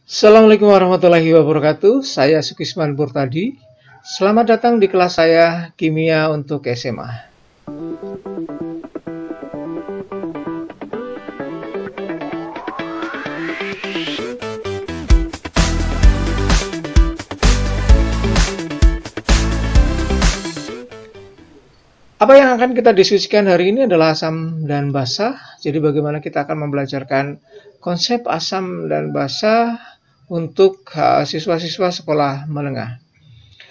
Assalamualaikum warahmatullahi wabarakatuh. Saya Sukisman Burtadi. Selamat datang di kelas saya Kimia untuk SMA. Apa yang akan kita diskusikan hari ini adalah asam dan basa. Jadi bagaimana kita akan membelajarkan konsep asam dan basa untuk siswa-siswa sekolah menengah.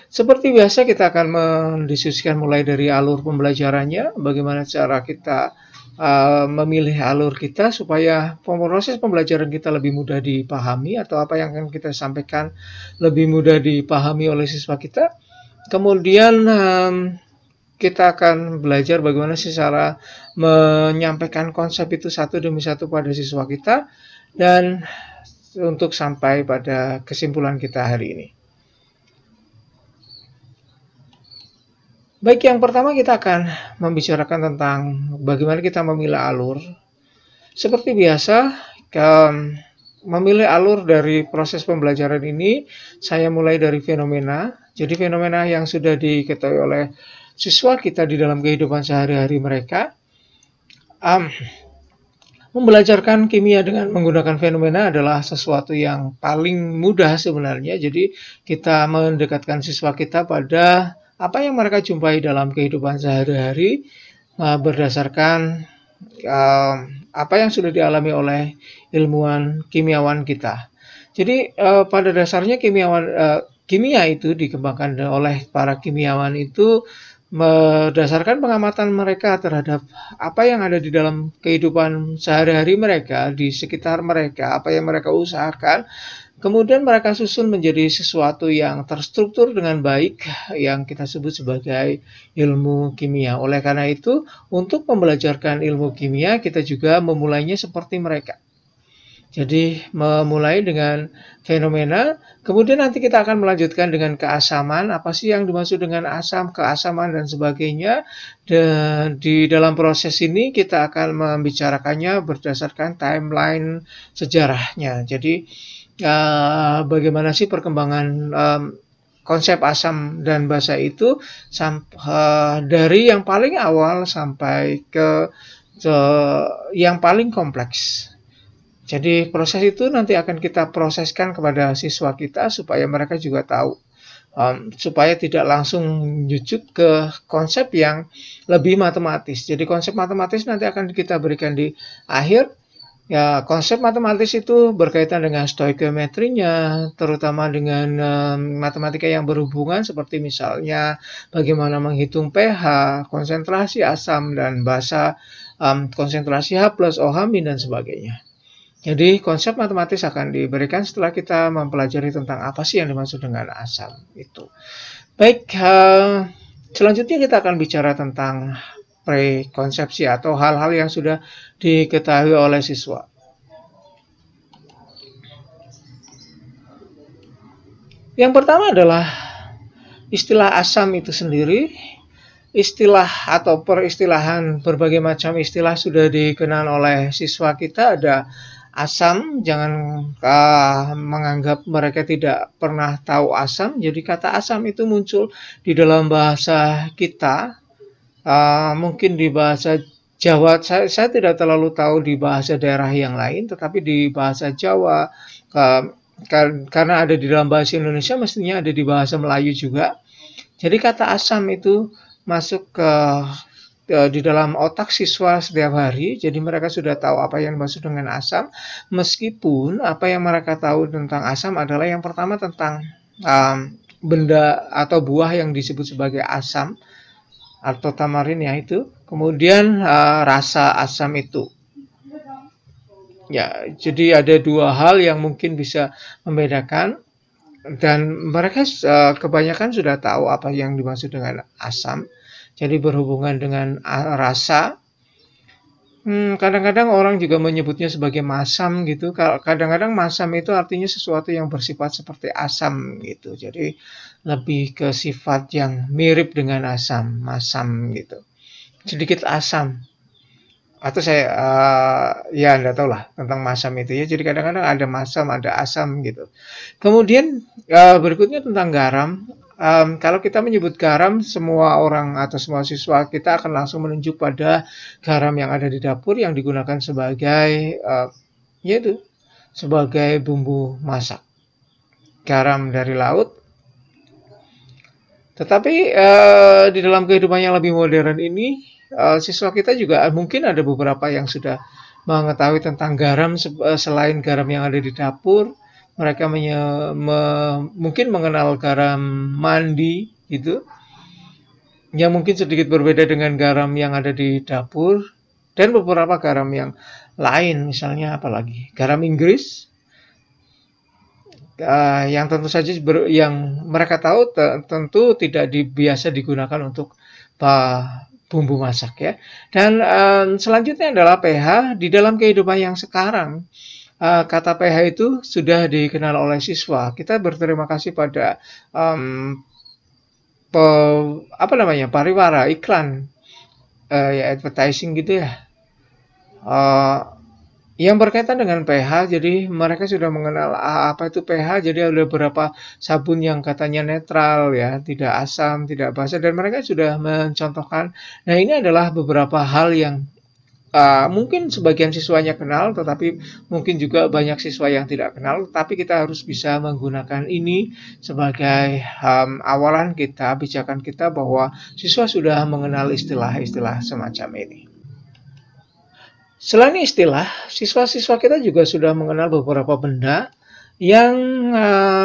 Seperti biasa kita akan mendiskusikan mulai dari alur pembelajarannya, bagaimana cara kita memilih alur kita supaya proses pembelajaran kita lebih mudah dipahami atau apa yang akan kita sampaikan lebih mudah dipahami oleh siswa kita. Kemudian kita akan belajar bagaimana sih cara menyampaikan konsep itu satu demi satu pada siswa kita dan untuk sampai pada kesimpulan kita hari ini. Baik, yang pertama kita akan membicarakan tentang bagaimana kita memilih alur. Seperti biasa, memilih alur dari proses pembelajaran ini, saya mulai dari fenomena. Jadi fenomena yang sudah diketahui oleh siswa kita di dalam kehidupan sehari-hari mereka. Membelajarkan kimia dengan menggunakan fenomena adalah sesuatu yang paling mudah sebenarnya. Jadi kita mendekatkan siswa kita pada apa yang mereka jumpai dalam kehidupan sehari-hari berdasarkan apa yang sudah dialami oleh ilmuwan kimiawan kita. Jadi pada dasarnya kimia itu dikembangkan oleh para kimiawan itu berdasarkan pengamatan mereka terhadap apa yang ada di dalam kehidupan sehari-hari mereka, di sekitar mereka, apa yang mereka usahakan, kemudian mereka susun menjadi sesuatu yang terstruktur dengan baik yang kita sebut sebagai ilmu kimia. Oleh karena itu, untuk membelajarkan ilmu kimia, kita juga memulainya seperti mereka. Jadi memulai dengan fenomena, kemudian nanti kita akan melanjutkan dengan keasaman, apa sih yang dimaksud dengan asam, keasaman, dan sebagainya. Dan di dalam proses ini kita akan membicarakannya berdasarkan timeline sejarahnya. Jadi bagaimana sih perkembangan konsep asam dan basa itu dari yang paling awal sampai ke yang paling kompleks. Jadi proses itu nanti akan kita proseskan kepada siswa kita supaya mereka juga tahu, supaya tidak langsung jujuk ke konsep yang lebih matematis. Jadi konsep matematis nanti akan kita berikan di akhir. Ya, konsep matematis itu berkaitan dengan stoikiometrinya, terutama dengan matematika yang berhubungan seperti misalnya bagaimana menghitung pH, konsentrasi asam dan basa, konsentrasi H+, OH- dan sebagainya. Jadi konsep matematis akan diberikan setelah kita mempelajari tentang apa sih yang dimaksud dengan asam itu. Baik, selanjutnya kita akan bicara tentang prekonsepsi atau hal-hal yang sudah diketahui oleh siswa. Yang pertama adalah istilah asam itu sendiri. Istilah atau peristilahan berbagai macam istilah sudah dikenal oleh siswa kita. Ada asam, jangan menganggap mereka tidak pernah tahu asam. Jadi kata asam itu muncul di dalam bahasa kita, mungkin di bahasa Jawa, saya tidak terlalu tahu di bahasa daerah yang lain, tetapi di bahasa Jawa, karena ada di dalam bahasa Indonesia, mestinya ada di bahasa Melayu juga. Jadi kata asam itu masuk di dalam otak siswa setiap hari, jadi mereka sudah tahu apa yang dimaksud dengan asam, meskipun apa yang mereka tahu tentang asam adalah yang pertama tentang benda atau buah yang disebut sebagai asam atau tamarin ya itu, kemudian rasa asam itu. Ya, jadi ada dua hal yang mungkin bisa membedakan dan mereka kebanyakan sudah tahu apa yang dimaksud dengan asam. Jadi berhubungan dengan rasa. Kadang-kadang orang juga menyebutnya sebagai masam gitu. Kadang-kadang masam itu artinya sesuatu yang bersifat seperti asam gitu. Jadi lebih ke sifat yang mirip dengan asam, masam gitu. Sedikit asam. atau saya ya Anda tahu lah tentang masam itu ya. Jadi kadang-kadang ada masam, ada asam gitu. Kemudian berikutnya tentang garam. Kalau kita menyebut garam, semua orang atau semua siswa kita akan langsung menunjuk pada garam yang ada di dapur yang digunakan sebagai yaitu sebagai bumbu masak. Garam dari laut. Tetapi di dalam kehidupan yang lebih modern ini, siswa kita juga mungkin ada beberapa yang sudah mengetahui tentang garam selain garam yang ada di dapur. Mereka mungkin mengenal garam mandi gitu, yang mungkin sedikit berbeda dengan garam yang ada di dapur, dan beberapa garam yang lain, misalnya apalagi garam Inggris. Yang tentu saja yang mereka tahu tentu tidak biasa digunakan untuk bumbu masak ya. Dan selanjutnya adalah pH. Di dalam kehidupan yang sekarang, kata pH itu sudah dikenal oleh siswa. Kita berterima kasih pada pariwara, iklan, ya advertising gitu ya. Yang berkaitan dengan pH, jadi mereka sudah mengenal apa itu pH, jadi ada beberapa sabun yang katanya netral ya, tidak asam, tidak basa, dan mereka sudah mencontohkan. Nah, ini adalah beberapa hal yang mungkin sebagian siswanya kenal, tetapi mungkin juga banyak siswa yang tidak kenal, tapi kita harus bisa menggunakan ini sebagai awalan kita, pijakan kita bahwa siswa sudah mengenal istilah-istilah semacam ini. Selain istilah, siswa-siswa kita juga sudah mengenal beberapa benda yang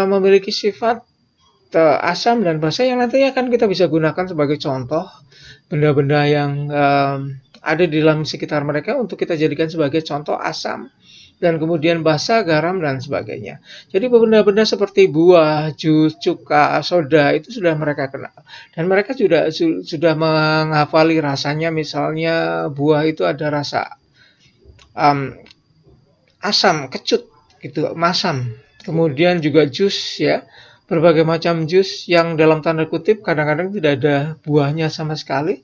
memiliki sifat asam dan basa yang nantinya akan kita bisa gunakan sebagai contoh benda-benda yang ada di dalam sekitar mereka untuk kita jadikan sebagai contoh asam dan kemudian basa, garam, dan sebagainya. Jadi benda-benda seperti buah, jus, cuka, soda itu sudah mereka kenal. Dan mereka sudah menghafali rasanya, misalnya buah itu ada rasa asam, kecut gitu, masam. Kemudian juga jus ya, berbagai macam jus yang dalam tanda kutip kadang-kadang tidak ada buahnya sama sekali.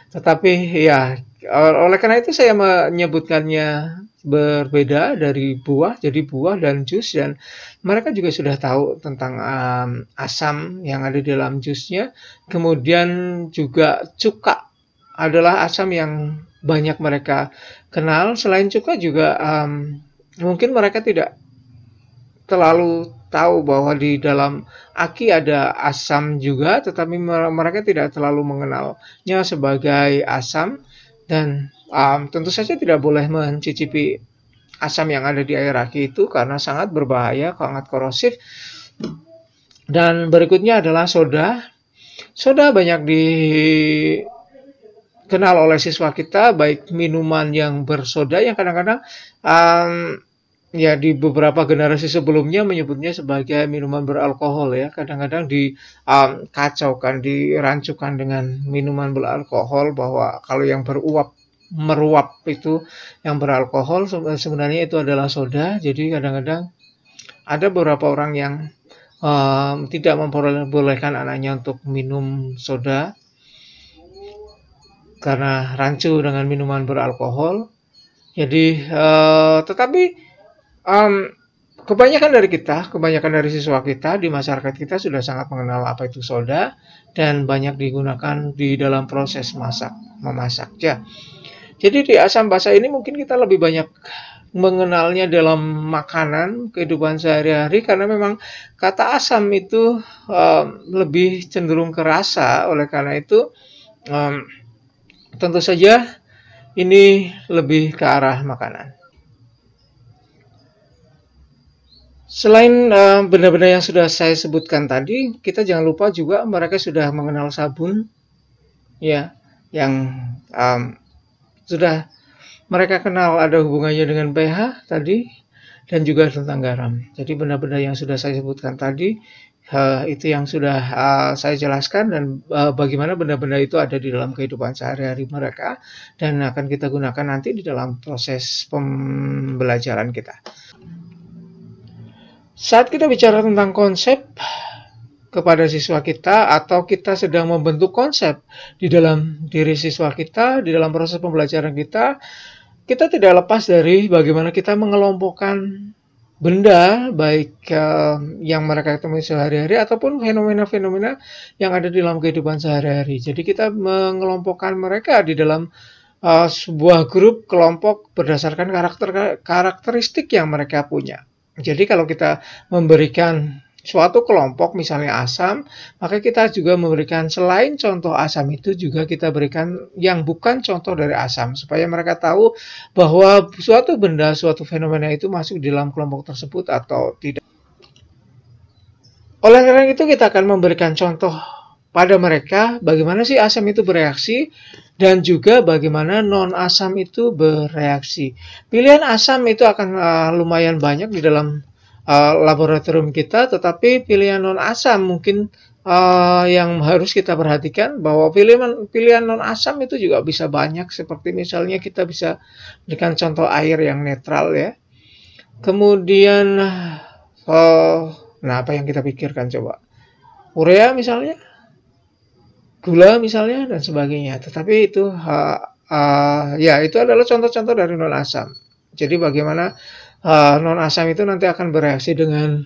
Tetapi ya, oleh karena itu saya menyebutkannya berbeda dari buah, jadi buah dan jus, dan mereka juga sudah tahu tentang asam yang ada di dalam jusnya. Kemudian juga cuka adalah asam yang banyak mereka kenal. Selain cuka juga mungkin mereka tidak terlalu tahu bahwa di dalam aki ada asam juga, tetapi mereka tidak terlalu mengenalnya sebagai asam. Dan tentu saja tidak boleh mencicipi asam yang ada di air aki itu karena sangat berbahaya, sangat korosif. Dan berikutnya adalah soda. Soda banyak dikenal oleh siswa kita, baik minuman yang bersoda yang kadang-kadang ya di beberapa generasi sebelumnya menyebutnya sebagai minuman beralkohol ya. Kadang-kadang dikacaukan, dirancukan dengan minuman beralkohol, bahwa kalau yang meruap itu yang beralkohol, sebenarnya itu adalah soda. Jadi kadang-kadang ada beberapa orang yang tidak memperbolehkan anaknya untuk minum soda karena rancu dengan minuman beralkohol. Jadi tetapi kebanyakan dari siswa kita di masyarakat kita sudah sangat mengenal apa itu soda dan banyak digunakan di dalam proses memasak ya. Jadi di asam basa ini mungkin kita lebih banyak mengenalnya dalam makanan kehidupan sehari-hari, karena memang kata asam itu lebih cenderung ke rasa. Oleh karena itu tentu saja ini lebih ke arah makanan. Selain benda-benda yang sudah saya sebutkan tadi, kita jangan lupa juga mereka sudah mengenal sabun, ya, yang sudah mereka kenal ada hubungannya dengan pH tadi, dan juga tentang garam. Jadi benda-benda yang sudah saya sebutkan tadi, itu yang sudah saya jelaskan, dan bagaimana benda-benda itu ada di dalam kehidupan sehari-hari mereka dan akan kita gunakan nanti di dalam proses pembelajaran kita. Saat kita bicara tentang konsep, kepada siswa kita, atau kita sedang membentuk konsep di dalam diri siswa kita, di dalam proses pembelajaran kita tidak lepas dari bagaimana kita mengelompokkan benda, baik yang mereka temui sehari-hari ataupun fenomena-fenomena yang ada di dalam kehidupan sehari-hari. Jadi kita mengelompokkan mereka di dalam sebuah grup kelompok berdasarkan karakteristik yang mereka punya. Jadi kalau kita memberikan suatu kelompok misalnya asam, maka kita juga memberikan selain contoh asam itu juga kita berikan yang bukan contoh dari asam, supaya mereka tahu bahwa suatu benda, suatu fenomena itu masuk di dalam kelompok tersebut atau tidak. Oleh karena itu kita akan memberikan contoh pada mereka bagaimana sih asam itu bereaksi dan juga bagaimana non-asam itu bereaksi. Pilihan asam itu akan lumayan banyak di dalam laboratorium kita, tetapi pilihan non-asam mungkin yang harus kita perhatikan bahwa pilihan non-asam itu juga bisa banyak, seperti misalnya kita bisa berikan contoh air yang netral ya. Kemudian nah apa yang kita pikirkan coba? Urea misalnya, gula misalnya dan sebagainya. Tetapi itu ya itu adalah contoh-contoh dari non-asam. Jadi bagaimana non-asam itu nanti akan bereaksi dengan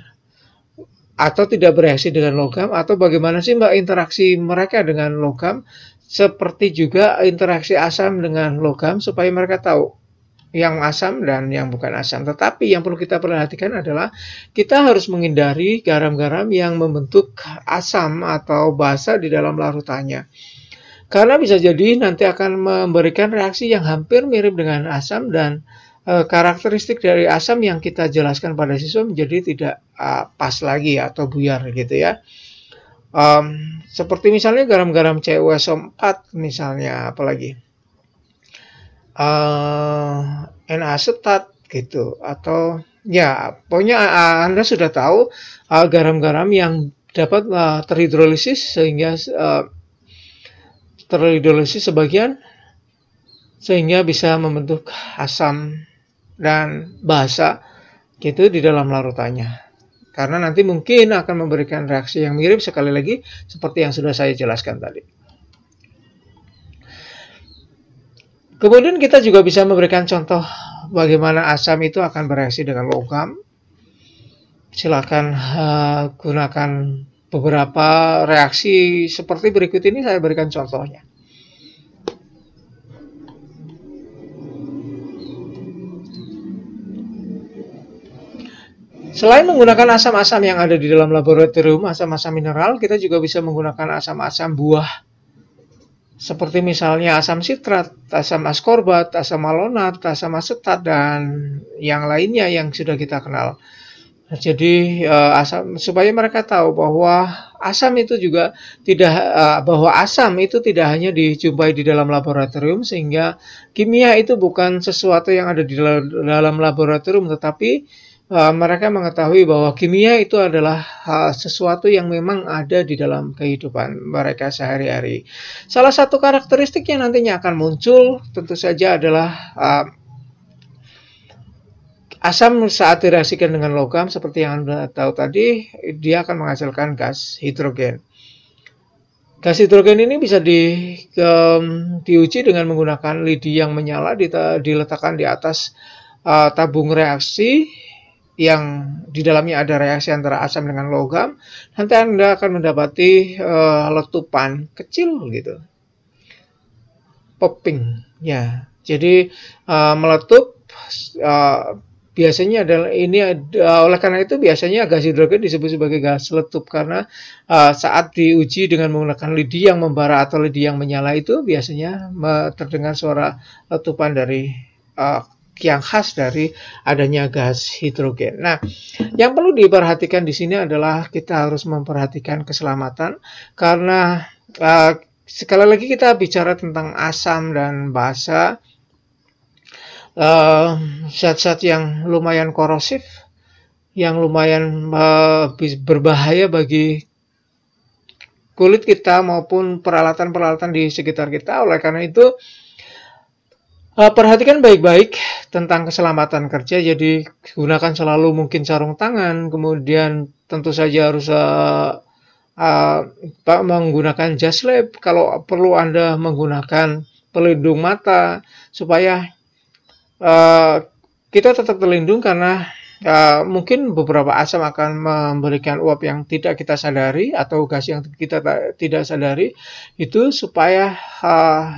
atau tidak bereaksi dengan logam, atau bagaimana sih interaksi mereka dengan logam, seperti juga interaksi asam dengan logam, supaya mereka tahu yang asam dan yang bukan asam. Tetapi yang perlu kita perhatikan adalah kita harus menghindari garam-garam yang membentuk asam atau basa di dalam larutannya. Karena bisa jadi nanti akan memberikan reaksi yang hampir mirip dengan asam, dan karakteristik dari asam yang kita jelaskan pada siswa menjadi tidak pas lagi atau buyar gitu ya. Seperti misalnya garam-garam CuSO4 misalnya, apalagi N-asetat gitu, atau ya pokoknya Anda sudah tahu garam-garam yang dapat terhidrolisis sehingga terhidrolisis sebagian sehingga bisa membentuk asam dan basa gitu di dalam larutannya. Karena nanti mungkin akan memberikan reaksi yang mirip, sekali lagi seperti yang sudah saya jelaskan tadi. Kemudian kita juga bisa memberikan contoh bagaimana asam itu akan bereaksi dengan logam. Silakan gunakan beberapa reaksi seperti berikut ini, saya berikan contohnya. Selain menggunakan asam-asam yang ada di dalam laboratorium, asam-asam mineral, kita juga bisa menggunakan asam-asam buah. Seperti misalnya asam sitrat, asam askorbat, asam malonat, asam asetat, dan yang lainnya yang sudah kita kenal. Jadi supaya mereka tahu bahwa asam itu juga tidak hanya dijumpai di dalam laboratorium, sehingga kimia itu bukan sesuatu yang ada di dalam laboratorium, tetapi mereka mengetahui bahwa kimia itu adalah sesuatu yang memang ada di dalam kehidupan mereka sehari-hari. Salah satu karakteristik yang nantinya akan muncul tentu saja adalah asam saat direaksikan dengan logam, seperti yang Anda tahu tadi, dia akan menghasilkan gas hidrogen. Gas hidrogen ini bisa diuji dengan menggunakan lidi yang menyala, diletakkan di atas tabung reaksi yang di dalamnya ada reaksi antara asam dengan logam. Nanti Anda akan mendapati letupan kecil gitu, popping ya. Jadi meletup. Biasanya adalah ini oleh karena itu biasanya gas hidrogen disebut sebagai gas letup, karena saat diuji dengan menggunakan lidi yang membara atau lidi yang menyala itu biasanya terdengar suara letupan dari yang khas dari adanya gas hidrogen. Nah, yang perlu diperhatikan di sini adalah kita harus memperhatikan keselamatan, karena sekali lagi kita bicara tentang asam dan basa, zat-zat yang lumayan korosif, yang lumayan berbahaya bagi kulit kita maupun peralatan-peralatan di sekitar kita. Oleh karena itu perhatikan baik-baik tentang keselamatan kerja. Jadi gunakan selalu mungkin sarung tangan, kemudian tentu saja harus menggunakan jas lab, kalau perlu Anda menggunakan pelindung mata supaya kita tetap terlindung karena mungkin beberapa asam akan memberikan uap yang tidak kita sadari atau gas yang kita tidak sadari, itu supaya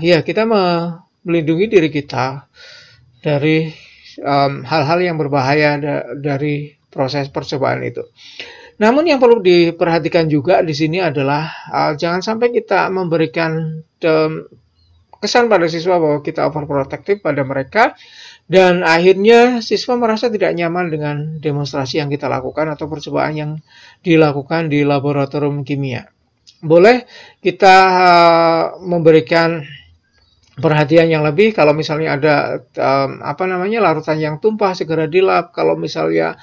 ya kita melindungi diri kita dari hal-hal yang berbahaya dari proses percobaan itu. Namun yang perlu diperhatikan juga di sini adalah jangan sampai kita memberikan kesan pada siswa bahwa kita overprotective pada mereka dan akhirnya siswa merasa tidak nyaman dengan demonstrasi yang kita lakukan atau percobaan yang dilakukan di laboratorium kimia. Boleh kita memberikan perhatian yang lebih kalau misalnya ada larutan yang tumpah, segera dilap. Kalau misalnya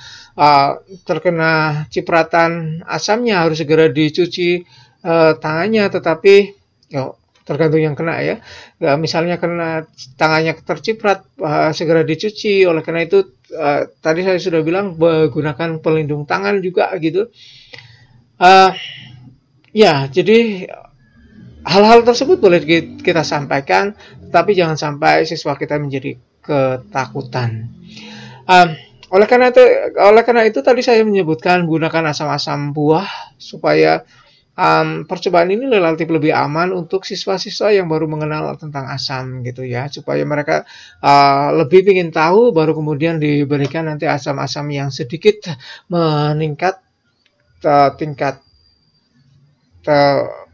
terkena cipratan asamnya harus segera dicuci tangannya, tetapi tergantung yang kena ya. Misalnya kena tangannya terciprat, segera dicuci. Oleh karena itu tadi saya sudah bilang gunakan pelindung tangan juga gitu. Ya, jadi hal-hal tersebut boleh kita sampaikan, tapi jangan sampai siswa kita menjadi ketakutan. Oleh karena itu tadi saya menyebutkan gunakan asam-asam buah supaya percobaan ini relatif lebih aman untuk siswa-siswa yang baru mengenal tentang asam gitu ya, supaya mereka lebih ingin tahu, baru kemudian diberikan nanti asam-asam yang sedikit meningkat tingkat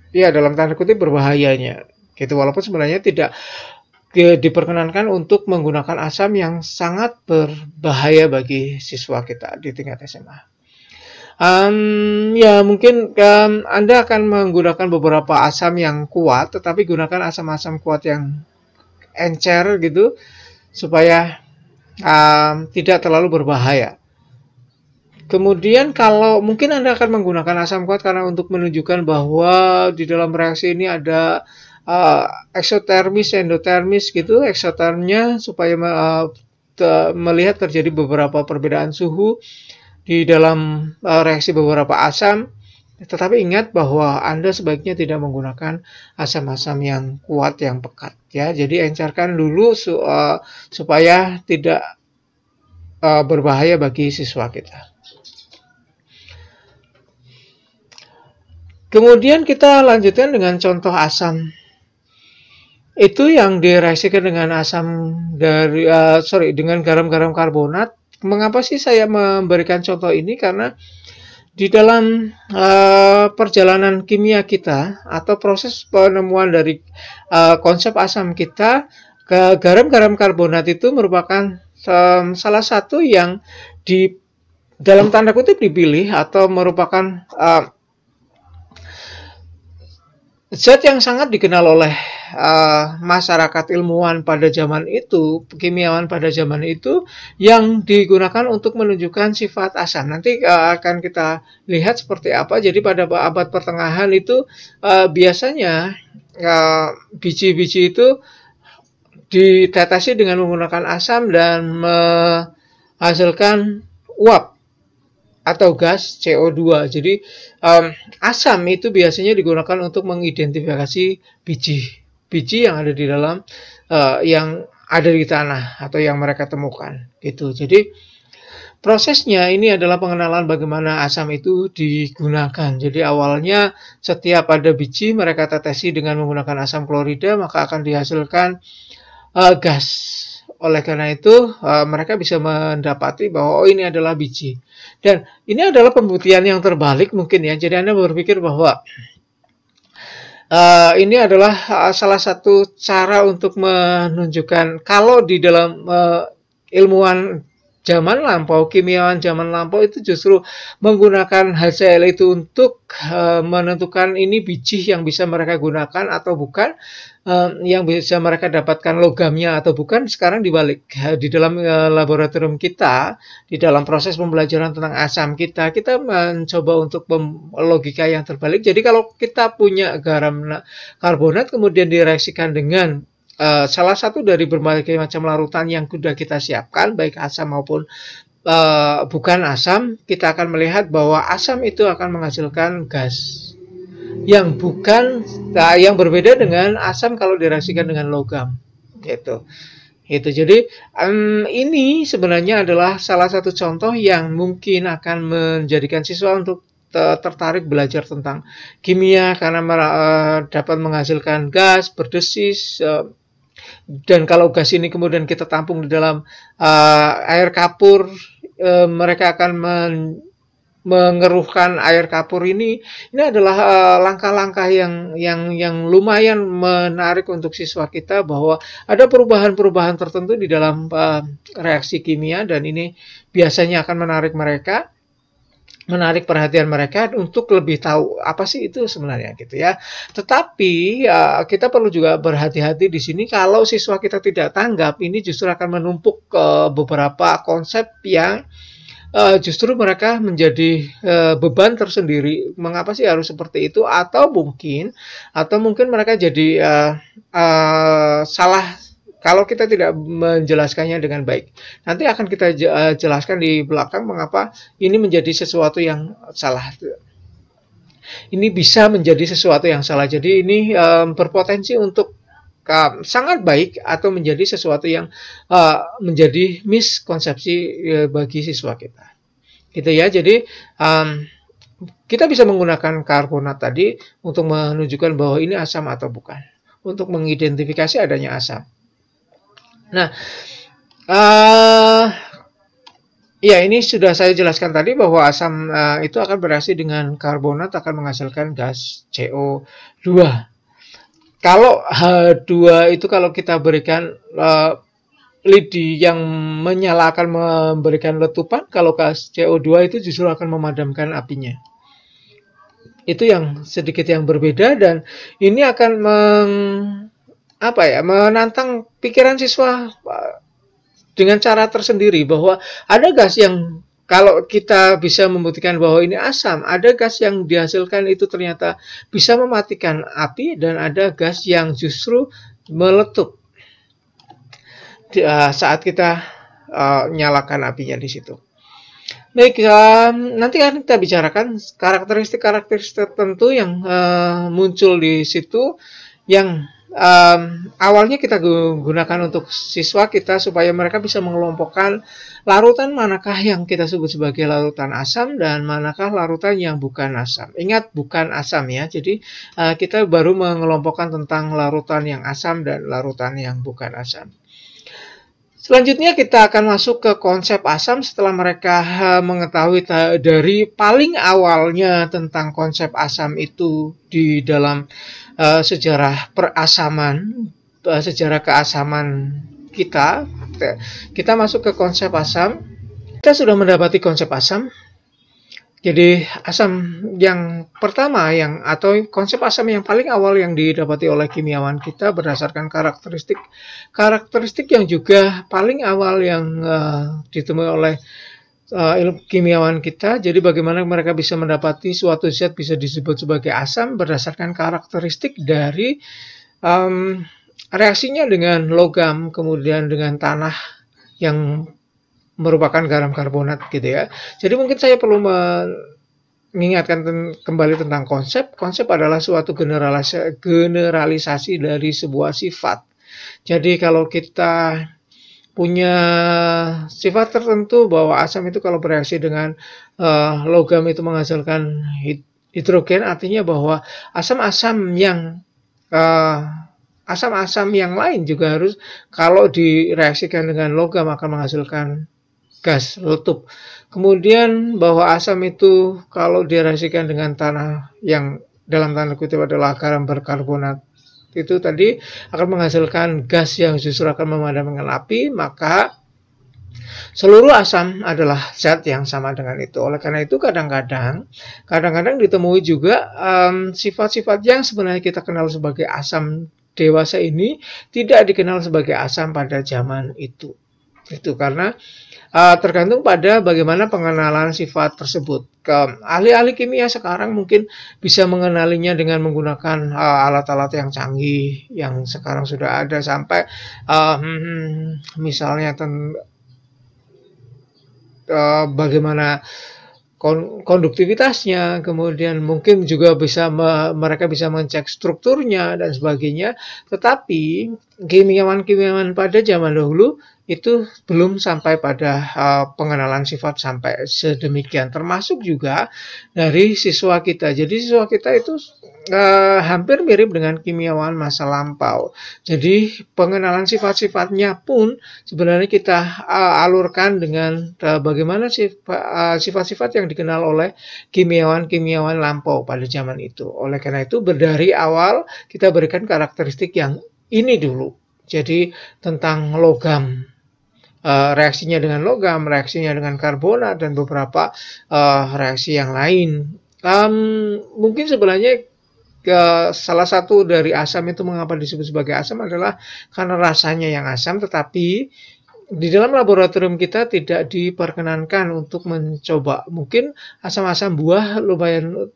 ya dalam tanda kutip berbahayanya gitu, walaupun sebenarnya tidak diperkenankan untuk menggunakan asam yang sangat berbahaya bagi siswa kita di tingkat SMA. Ya mungkin Anda akan menggunakan beberapa asam yang kuat, tetapi gunakan asam-asam kuat yang encer gitu supaya tidak terlalu berbahaya. Kemudian kalau mungkin Anda akan menggunakan asam kuat karena untuk menunjukkan bahwa di dalam reaksi ini ada eksotermis, endotermis gitu, eksotermnya supaya melihat terjadi beberapa perbedaan suhu di dalam reaksi beberapa asam. Tetapi ingat bahwa Anda sebaiknya tidak menggunakan asam-asam yang kuat, yang pekat ya. Jadi encerkan dulu supaya tidak berbahaya bagi siswa kita. Kemudian kita lanjutkan dengan contoh asam. Itu yang direaksikan dengan dengan garam-garam karbonat. Mengapa sih saya memberikan contoh ini? Karena di dalam perjalanan kimia kita atau proses penemuan dari konsep asam kita, garam-garam karbonat itu merupakan salah satu yang dalam tanda kutip dipilih atau merupakan zat yang sangat dikenal oleh masyarakat ilmuwan pada zaman itu, kimiawan pada zaman itu, yang digunakan untuk menunjukkan sifat asam. Nanti akan kita lihat seperti apa. Jadi pada abad pertengahan itu biasanya biji-biji itu ditetesi dengan menggunakan asam dan menghasilkan uap atau gas CO2. Jadi asam itu biasanya digunakan untuk mengidentifikasi biji yang ada di dalam yang ada di tanah atau yang mereka temukan gitu. Jadi prosesnya ini adalah pengenalan bagaimana asam itu digunakan. Jadi awalnya setiap ada biji mereka tetesi dengan menggunakan asam klorida, maka akan dihasilkan gas. Oleh karena itu mereka bisa mendapati bahwa ini adalah biji. Dan ini adalah pembuktian yang terbalik mungkin ya. Jadi Anda berpikir bahwa ini adalah salah satu cara untuk menunjukkan kalau di dalam ilmuwan zaman lampau, kimiawan zaman lampau itu justru menggunakan HCl itu untuk menentukan ini biji yang bisa mereka gunakan atau bukan, yang bisa mereka dapatkan logamnya atau bukan. Sekarang dibalik, di dalam laboratorium kita, di dalam proses pembelajaran tentang asam kita mencoba untuk logika yang terbalik. Jadi kalau kita punya garam karbonat kemudian direaksikan dengan salah satu dari berbagai macam larutan yang sudah kita siapkan, baik asam maupun bukan asam, kita akan melihat bahwa asam itu akan menghasilkan gas. yang bukan, yang berbeda dengan asam kalau direaksikan dengan logam, gitu. Itu jadi ini sebenarnya adalah salah satu contoh yang mungkin akan menjadikan siswa untuk tertarik belajar tentang kimia karena dapat menghasilkan gas berdesis, dan kalau gas ini kemudian kita tampung di dalam air kapur, mereka akan mengeruhkan air kapur ini adalah langkah-langkah yang lumayan menarik untuk siswa kita bahwa ada perubahan-perubahan tertentu di dalam reaksi kimia, dan ini biasanya akan menarik perhatian mereka untuk lebih tahu apa sih itu sebenarnya, gitu ya. Tetapi kita perlu juga berhati-hati di sini kalau siswa kita tidak tanggap, ini justru akan menumpuk beberapa konsep yang justru mereka menjadi beban tersendiri. Mengapa sih harus seperti itu? Atau mungkin mereka jadi salah kalau kita tidak menjelaskannya dengan baik. Nanti akan kita jelaskan di belakang mengapa ini menjadi sesuatu yang salah. Ini bisa menjadi sesuatu yang salah. Jadi ini berpotensi untuk sangat baik atau menjadi sesuatu yang menjadi miskonsepsi bagi siswa kita, gitu ya. Jadi kita bisa menggunakan karbonat tadi untuk menunjukkan bahwa ini asam atau bukan, untuk mengidentifikasi adanya asam. Nah, ya ini sudah saya jelaskan tadi bahwa asam itu akan bereaksi dengan karbonat akan menghasilkan gas CO2. Kalau H2 itu kalau kita berikan lidi yang menyala akan memberikan letupan, kalau gas CO2 itu justru akan memadamkan apinya. Itu yang sedikit yang berbeda, dan ini akan menantang pikiran siswa dengan cara tersendiri bahwa ada gas yang kalau kita bisa membuktikan bahwa ini asam, ada gas yang dihasilkan itu ternyata bisa mematikan api, dan ada gas yang justru meletup saat kita nyalakan apinya di situ. Baik, nanti akan kita bicarakan karakteristik-karakteristik tertentu yang muncul di situ, yang awalnya kita gunakan untuk siswa kita supaya mereka bisa mengelompokkan larutan manakah yang kita sebut sebagai larutan asam dan manakah larutan yang bukan asam. Ingat, bukan asam ya. Jadi kita baru mengelompokkan tentang larutan yang asam dan larutan yang bukan asam. Selanjutnya kita akan masuk ke konsep asam setelah mereka mengetahui dari paling awalnya tentang konsep asam itu di dalam sejarah perasaman, sejarah keasaman kita. Kita masuk ke konsep asam. Kita sudah mendapati konsep asam. Jadi asam yang pertama atau konsep asam yang paling awal yang didapati oleh kimiawan kita berdasarkan karakteristik yang juga paling awal yang ditemui oleh ilmu kimiawan kita. Jadi bagaimana mereka bisa mendapati suatu zat bisa disebut sebagai asam berdasarkan karakteristik dari reaksinya dengan logam, kemudian dengan tanah yang merupakan garam karbonat, gitu ya. Jadi mungkin saya perlu mengingatkan kembali tentang konsep. Konsep adalah suatu generalisasi dari sebuah sifat. Jadi kalau kita punya sifat tertentu bahwa asam itu kalau bereaksi dengan logam itu menghasilkan hidrogen, artinya bahwa asam-asam yang lain juga harus kalau direaksikan dengan logam akan menghasilkan gas letup. Kemudian bahwa asam itu kalau direaksikan dengan tanah yang dalam tanda kutip adalah garam berkarbonat itu tadi akan menghasilkan gas yang justru akan memadamkan api, maka seluruh asam adalah zat yang sama dengan itu. Oleh karena itu kadang-kadang ditemui juga sifat-sifat yang sebenarnya kita kenal sebagai asam dewasa ini tidak dikenal sebagai asam pada zaman itu. Itu karena tergantung pada bagaimana pengenalan sifat tersebut. Ahli-ahli kimia sekarang mungkin bisa mengenalinya dengan menggunakan alat-alat yang canggih yang sekarang sudah ada, sampai misalnya bagaimana konduktivitasnya, kemudian mungkin juga mereka bisa mengecek strukturnya dan sebagainya. Tetapi kimiawan-kimiawan pada zaman dahulu itu belum sampai pada pengenalan sifat sampai sedemikian, termasuk juga dari siswa kita. Jadi siswa kita itu hampir mirip dengan kimiawan masa lampau. Jadi pengenalan sifat-sifatnya pun sebenarnya kita alurkan dengan bagaimana sifat-sifat yang dikenal oleh kimiawan-kimiawan lampau pada zaman itu. Oleh karena itu dari awal kita berikan karakteristik yang ini dulu. Jadi tentang logam, reaksinya dengan logam, reaksinya dengan karbonat, dan beberapa reaksi yang lain. Mungkin sebenarnya salah satu dari asam itu mengapa disebut sebagai asam adalah karena rasanya yang asam, tetapi di dalam laboratorium kita tidak diperkenankan untuk mencoba. Mungkin asam-asam buah lumayan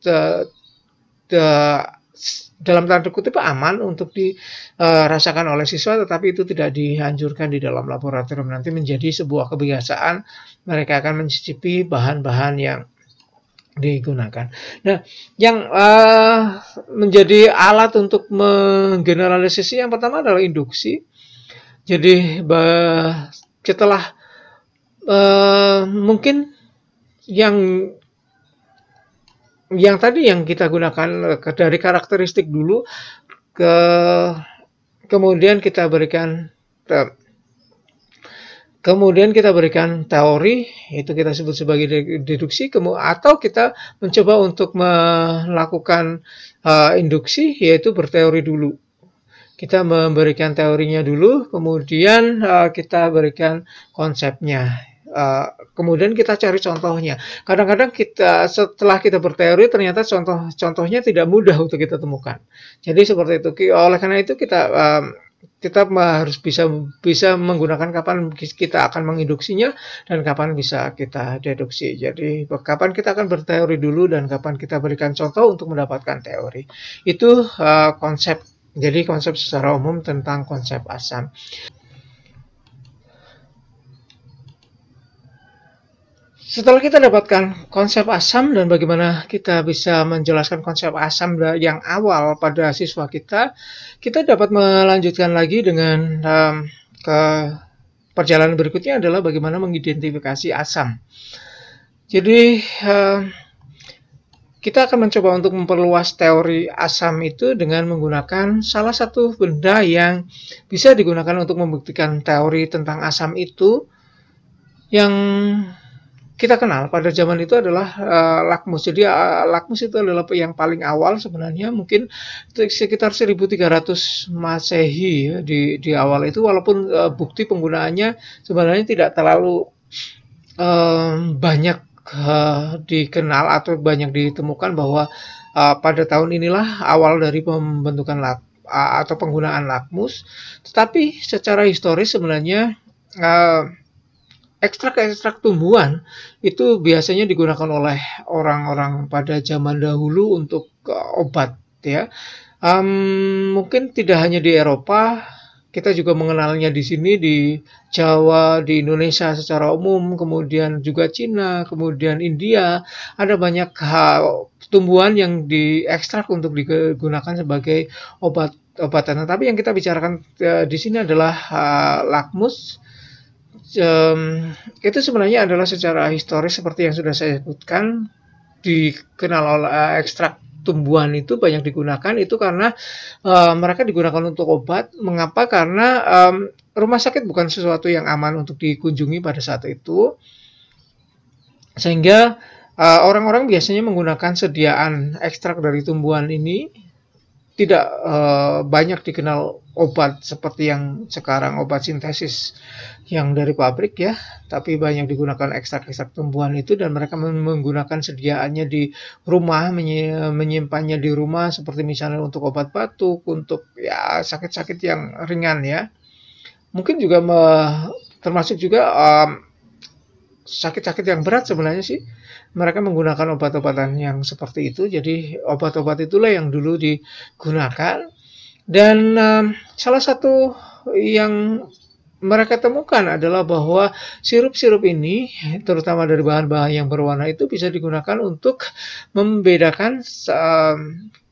dalam tanda kutip aman untuk dirasakan oleh siswa, tetapi itu tidak dianjurkan di dalam laboratorium. Nanti menjadi sebuah kebiasaan, mereka akan mencicipi bahan-bahan yang digunakan. Nah, yang menjadi alat untuk menggeneralisasi yang pertama adalah induksi. Jadi setelah mungkin yang tadi yang kita gunakan dari karakteristik dulu, kemudian kita berikan teori, itu kita sebut sebagai deduksi, atau kita mencoba untuk melakukan induksi, yaitu berteori dulu. Kita memberikan teorinya dulu, kemudian kita berikan konsepnya. Kemudian kita cari contohnya. Kadang-kadang setelah kita berteori, ternyata contohnya tidak mudah untuk kita temukan. Jadi seperti itu. Oleh karena itu kita harus bisa menggunakan kapan kita akan menginduksinya dan kapan bisa kita deduksi. Jadi kapan kita akan berteori dulu dan kapan kita berikan contoh untuk mendapatkan teori. Itu konsep. Jadi konsep secara umum tentang konsep asam. Setelah kita dapatkan konsep asam dan bagaimana kita bisa menjelaskan konsep asam yang awal pada siswa kita, kita dapat melanjutkan lagi dengan ke perjalanan berikutnya adalah bagaimana mengidentifikasi asam. Jadi kita akan mencoba untuk memperluas teori asam itu dengan menggunakan salah satu benda yang bisa digunakan untuk membuktikan teori tentang asam itu, yang kita kenal pada zaman itu adalah lakmus. Jadi lakmus itu adalah yang paling awal sebenarnya, mungkin sekitar 1300 Masehi ya, di awal itu, walaupun bukti penggunaannya sebenarnya tidak terlalu banyak dikenal atau banyak ditemukan, bahwa pada tahun inilah awal dari pembentukan atau penggunaan lakmus. Tetapi secara historis sebenarnya ekstrak-ekstrak tumbuhan itu biasanya digunakan oleh orang-orang pada zaman dahulu untuk obat ya. Mungkin tidak hanya di Eropa, kita juga mengenalnya di sini di Jawa, di Indonesia secara umum, kemudian juga Cina, kemudian India. Ada banyak tumbuhan yang diekstrak untuk digunakan sebagai obat-obatan. Tapi yang kita bicarakan di sini adalah lakmus. Itu sebenarnya adalah secara historis seperti yang sudah saya sebutkan, dikenal oleh ekstrak tumbuhan itu banyak digunakan itu karena mereka digunakan untuk obat. Mengapa? Karena rumah sakit bukan sesuatu yang aman untuk dikunjungi pada saat itu, sehingga orang-orang biasanya menggunakan sediaan ekstrak dari tumbuhan ini. Tidak banyak dikenal obat seperti yang sekarang, obat sintesis yang dari pabrik ya, tapi banyak digunakan ekstrak-ekstrak tumbuhan itu, dan mereka menggunakan sediaannya di rumah, menyimpannya di rumah, seperti misalnya untuk obat batuk, untuk ya sakit-sakit yang ringan ya. Mungkin juga termasuk juga sakit-sakit yang berat sebenarnya sih. Mereka menggunakan obat-obatan yang seperti itu. Jadi obat-obat itulah yang dulu digunakan. Dan salah satu yang mereka temukan adalah bahwa sirup-sirup ini, terutama dari bahan-bahan yang berwarna itu bisa digunakan untuk membedakan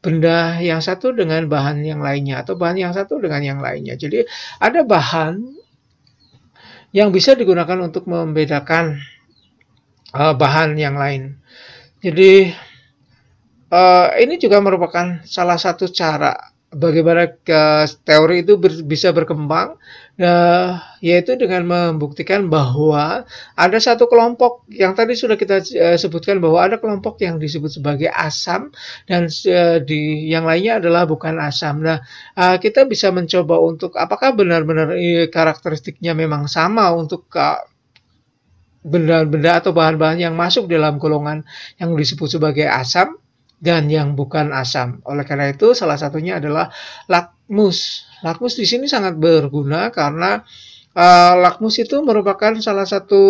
benda yang satu dengan bahan yang lainnya atau bahan yang satu dengan yang lainnya. Jadi ada bahan yang bisa digunakan untuk membedakan bahan yang lain. Jadi ini juga merupakan salah satu cara bagaimana teori itu bisa berkembang, yaitu dengan membuktikan bahwa ada satu kelompok yang tadi sudah kita sebutkan bahwa ada kelompok yang disebut sebagai asam dan di yang lainnya adalah bukan asam. Nah, kita bisa mencoba untuk apakah benar-benar karakteristiknya memang sama untuk benda-benda atau bahan-bahan yang masuk dalam golongan yang disebut sebagai asam dan yang bukan asam. Oleh karena itu, salah satunya adalah lakmus. Lakmus di sini sangat berguna karena lakmus itu merupakan salah satu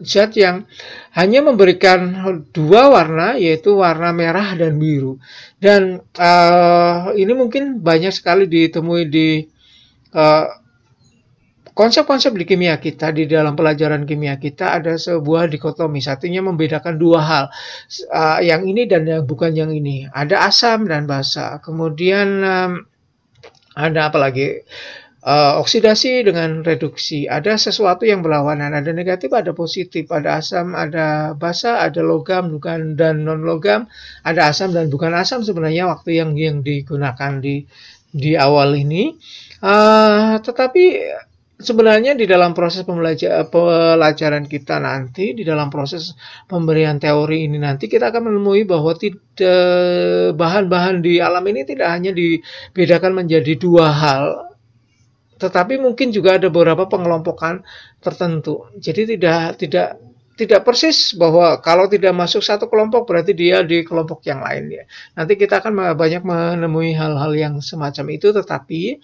zat yang hanya memberikan dua warna, yaitu warna merah dan biru. Dan ini mungkin banyak sekali ditemui di konsep-konsep di kimia kita, di dalam pelajaran kimia kita ada sebuah dikotomi, satunya membedakan dua hal, yang ini dan yang bukan yang ini. Ada asam dan basa. Kemudian ada apa lagi? Oksidasi dengan reduksi. Ada sesuatu yang berlawanan, ada negatif, ada positif, ada asam, ada basa, ada logam, bukan dan non logam, ada asam dan bukan asam sebenarnya waktu yang digunakan di awal ini. Tetapi sebenarnya di dalam proses pelajaran kita nanti, di dalam proses pemberian teori ini nanti, kita akan menemui bahwa bahan-bahan di alam ini tidak hanya dibedakan menjadi dua hal, tetapi mungkin juga ada beberapa pengelompokan tertentu. Jadi tidak persis bahwa kalau tidak masuk satu kelompok berarti dia di kelompok yang lain ya. Nanti kita akan banyak menemui hal-hal yang semacam itu, tetapi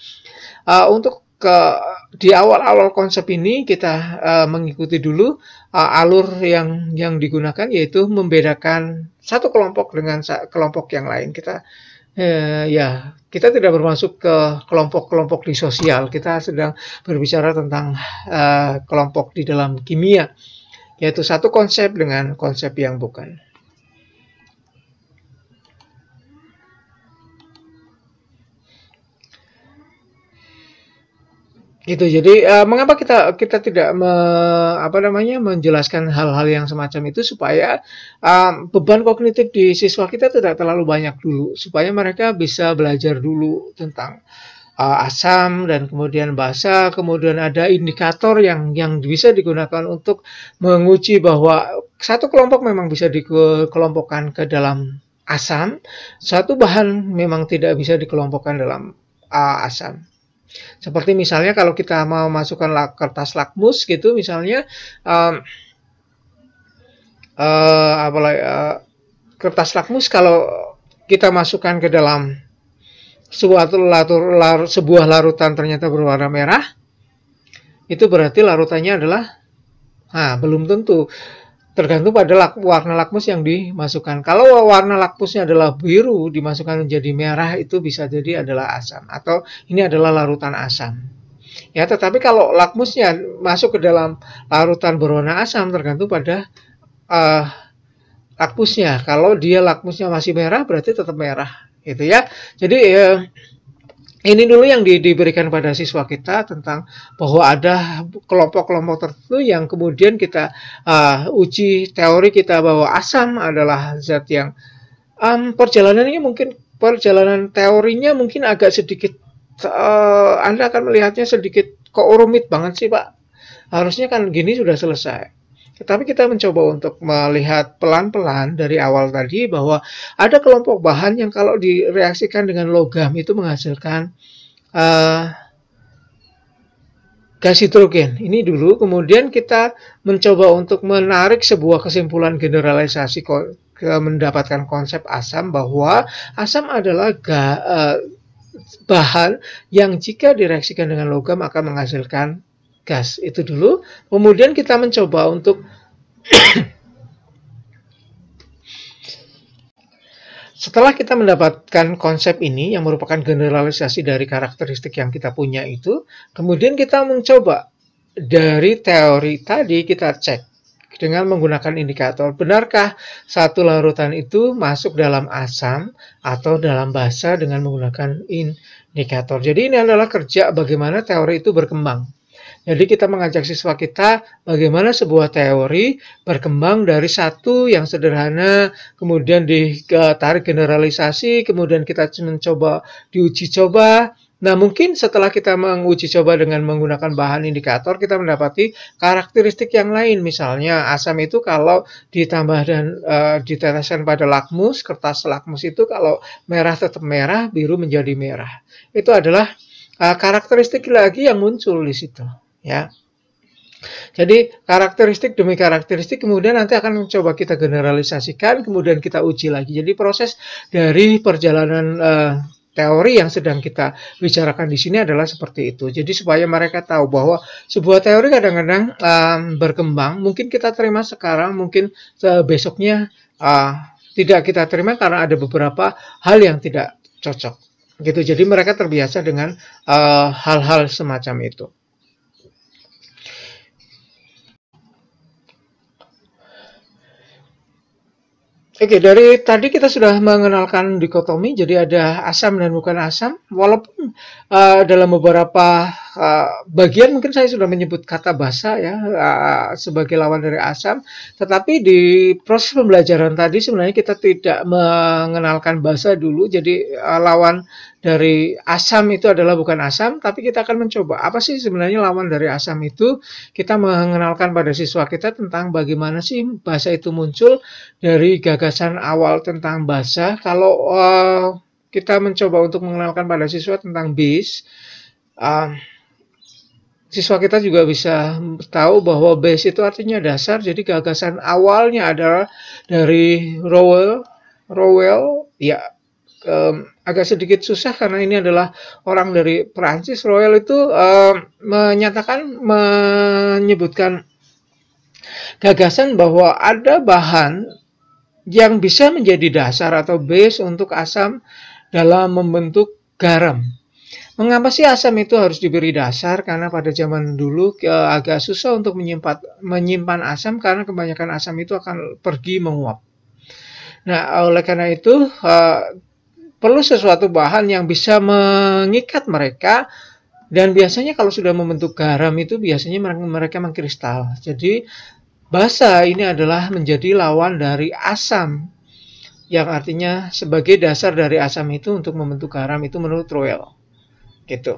untuk di awal-awal konsep ini kita mengikuti dulu alur yang digunakan, yaitu membedakan satu kelompok dengan kelompok yang lain. Kita tidak bermasuk ke kelompok-kelompok di sosial. Kita sedang berbicara tentang kelompok di dalam kimia, yaitu satu konsep dengan konsep yang bukan. Gitu. Jadi mengapa kita tidak menjelaskan hal-hal yang semacam itu supaya beban kognitif di siswa kita tidak terlalu banyak dulu, supaya mereka bisa belajar dulu tentang asam dan kemudian basa, kemudian ada indikator yang bisa digunakan untuk menguji bahwa satu kelompok memang bisa dikelompokkan ke dalam asam, satu bahan memang tidak bisa dikelompokkan dalam asam. Seperti misalnya kalau kita mau masukkan kertas lakmus gitu misalnya, kertas lakmus kalau kita masukkan ke dalam sebuah larutan ternyata berwarna merah, itu berarti larutannya adalah, belum tentu. Tergantung pada warna lakmus yang dimasukkan. Kalau warna lakmusnya adalah biru, dimasukkan menjadi merah, itu bisa jadi adalah asam. Atau ini adalah larutan asam. Ya, tetapi kalau lakmusnya masuk ke dalam larutan berwarna asam, tergantung pada lakmusnya. Kalau dia lakmusnya masih merah, berarti tetap merah. Gitu ya. Jadi ini dulu yang diberikan pada siswa kita tentang bahwa ada kelompok-kelompok tertentu yang kemudian kita uji teori kita bahwa asam adalah zat yang perjalanan teorinya mungkin agak sedikit, Anda akan melihatnya sedikit kok rumit banget sih Pak. Harusnya kan gini sudah selesai. Tapi kita mencoba untuk melihat pelan-pelan dari awal tadi bahwa ada kelompok bahan yang kalau direaksikan dengan logam itu menghasilkan gas hidrogen. Ini dulu, kemudian kita mencoba untuk menarik sebuah kesimpulan generalisasi mendapatkan konsep asam, bahwa asam adalah bahan yang jika direaksikan dengan logam akan menghasilkan gas. Itu dulu. Kemudian kita mencoba untuk Setelah kita mendapatkan konsep ini yang merupakan generalisasi dari karakteristik yang kita punya itu, kemudian kita mencoba dari teori tadi kita cek dengan menggunakan indikator. Benarkah satu larutan itu masuk dalam asam atau dalam basa dengan menggunakan indikator. Jadi ini adalah kerja bagaimana teori itu berkembang. Jadi kita mengajak siswa kita bagaimana sebuah teori berkembang dari satu yang sederhana, kemudian ditarik generalisasi, kemudian kita mencoba diuji coba. Nah, mungkin setelah kita menguji coba dengan menggunakan bahan indikator, kita mendapati karakteristik yang lain. Misalnya, asam itu kalau ditambah dan diteteskan pada lakmus, kertas lakmus itu kalau merah tetap merah, biru menjadi merah. Itu adalah karakteristik lagi yang muncul di situ, ya. Jadi karakteristik demi karakteristik kemudian nanti akan mencoba kita generalisasikan, kemudian kita uji lagi. Jadi proses dari perjalanan teori yang sedang kita bicarakan di sini adalah seperti itu. Jadi supaya mereka tahu bahwa sebuah teori kadang-kadang berkembang, mungkin kita terima sekarang, mungkin besoknya tidak kita terima karena ada beberapa hal yang tidak cocok. Gitu. Jadi mereka terbiasa dengan hal-hal semacam itu. Oke, dari tadi kita sudah mengenalkan dikotomi, jadi ada asam dan bukan asam. Walaupun dalam beberapa bagian mungkin saya sudah menyebut kata basa ya sebagai lawan dari asam, tetapi di proses pembelajaran tadi sebenarnya kita tidak mengenalkan basa dulu, jadi lawan dari asam itu adalah bukan asam, tapi kita akan mencoba apa sih sebenarnya lawan dari asam itu. Kita mengenalkan pada siswa kita tentang bagaimana sih basa itu muncul dari gagasan awal tentang basa. Kalau kita mencoba untuk mengenalkan pada siswa tentang base, siswa kita juga bisa tahu bahwa base itu artinya dasar. Jadi gagasan awalnya adalah dari Rowell, ya. Agak sedikit susah karena ini adalah orang dari Perancis. Rowell itu menyebutkan gagasan bahwa ada bahan yang bisa menjadi dasar atau base untuk asam dalam membentuk garam. Mengapa sih asam itu harus diberi dasar? Karena pada zaman dulu agak susah untuk menyimpan asam karena kebanyakan asam itu akan pergi menguap. Nah, oleh karena itu perlu sesuatu bahan yang bisa mengikat mereka, dan biasanya kalau sudah membentuk garam itu biasanya mereka mengkristal. Jadi basa ini adalah menjadi lawan dari asam, yang artinya sebagai dasar dari asam itu untuk membentuk garam, itu menurut Rowell. Gitu.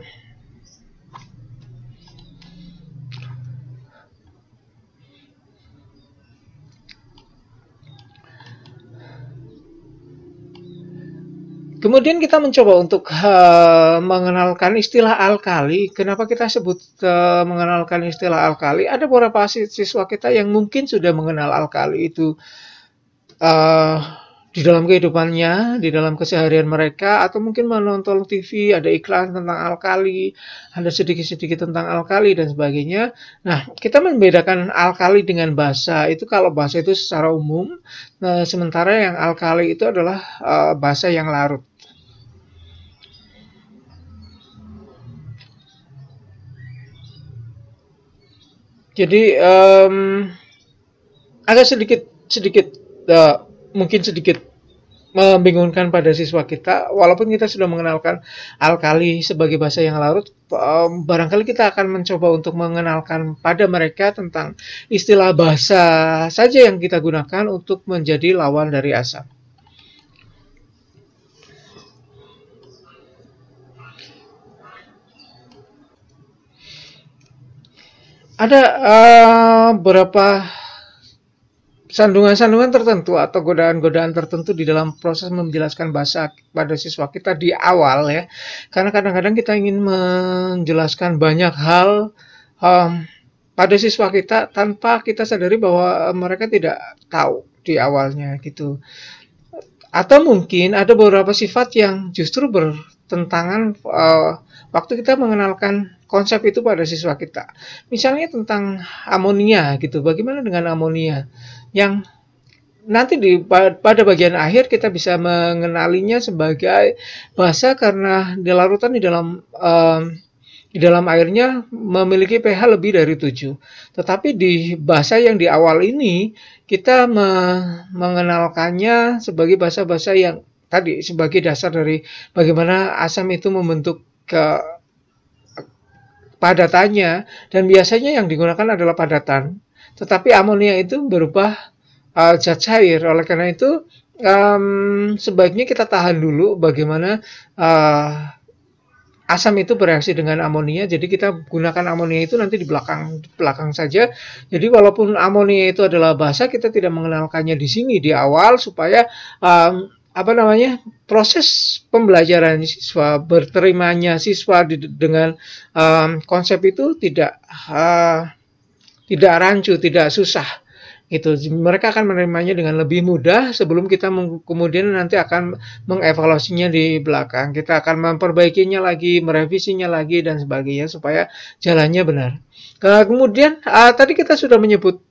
Kemudian kita mencoba untuk mengenalkan istilah alkali. Kenapa kita sebut mengenalkan istilah alkali? Ada beberapa siswa kita yang mungkin sudah mengenal alkali itu di dalam kehidupannya, di dalam keseharian mereka, atau mungkin menonton TV, ada iklan tentang alkali, ada sedikit-sedikit tentang alkali dan sebagainya. Nah, kita membedakan alkali dengan basa. Itu kalau basa itu secara umum, sementara yang alkali itu adalah basa yang larut. Jadi agak sedikit mungkin sedikit membingungkan pada siswa kita, walaupun kita sudah mengenalkan alkali sebagai basa yang larut, barangkali kita akan mencoba untuk mengenalkan pada mereka tentang istilah basa saja yang kita gunakan untuk menjadi lawan dari asam. Ada beberapa sandungan-sandungan tertentu atau godaan-godaan tertentu di dalam proses menjelaskan bahasa pada siswa kita di awal ya. Karena kadang-kadang kita ingin menjelaskan banyak hal pada siswa kita tanpa kita sadari bahwa mereka tidak tahu di awalnya gitu. Atau mungkin ada beberapa sifat yang justru bertentangan waktu kita mengenalkan konsep itu pada siswa kita. Misalnya tentang amonia gitu. Bagaimana dengan amonia? Yang nanti pada bagian akhir kita bisa mengenalinya sebagai basa karena larutan di dalam airnya memiliki pH lebih dari 7. Tetapi di basa yang di awal ini kita mengenalkannya sebagai basa-basa yang tadi sebagai dasar dari bagaimana asam itu membentuk padatannya, dan biasanya yang digunakan adalah padatan. Tetapi amonia itu berubah zat cair. Oleh karena itu sebaiknya kita tahan dulu bagaimana asam itu bereaksi dengan amonia. Jadi kita gunakan amonia itu nanti di belakang saja. Jadi walaupun amonia itu adalah basa, kita tidak mengenalkannya di sini di awal supaya proses pembelajaran siswa, berterimanya siswa dengan konsep itu tidak rancu, tidak susah. Itu mereka akan menerimanya dengan lebih mudah sebelum kita kemudian nanti akan mengevaluasinya di belakang. Kita akan memperbaikinya lagi, merevisinya lagi dan sebagainya supaya jalannya benar. Kemudian tadi kita sudah menyebut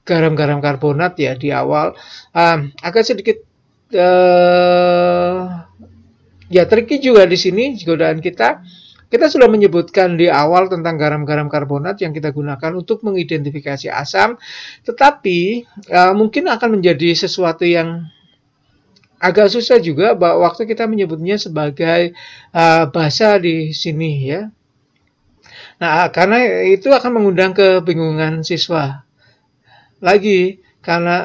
garam-garam karbonat ya di awal. Agak sedikit ya tricky juga di sini godaan kita. Kita sudah menyebutkan di awal tentang garam-garam karbonat yang kita gunakan untuk mengidentifikasi asam, tetapi mungkin akan menjadi sesuatu yang agak susah juga waktu kita menyebutnya sebagai basa di sini ya. Nah, karena itu akan mengundang kebingungan siswa. Lagi, karena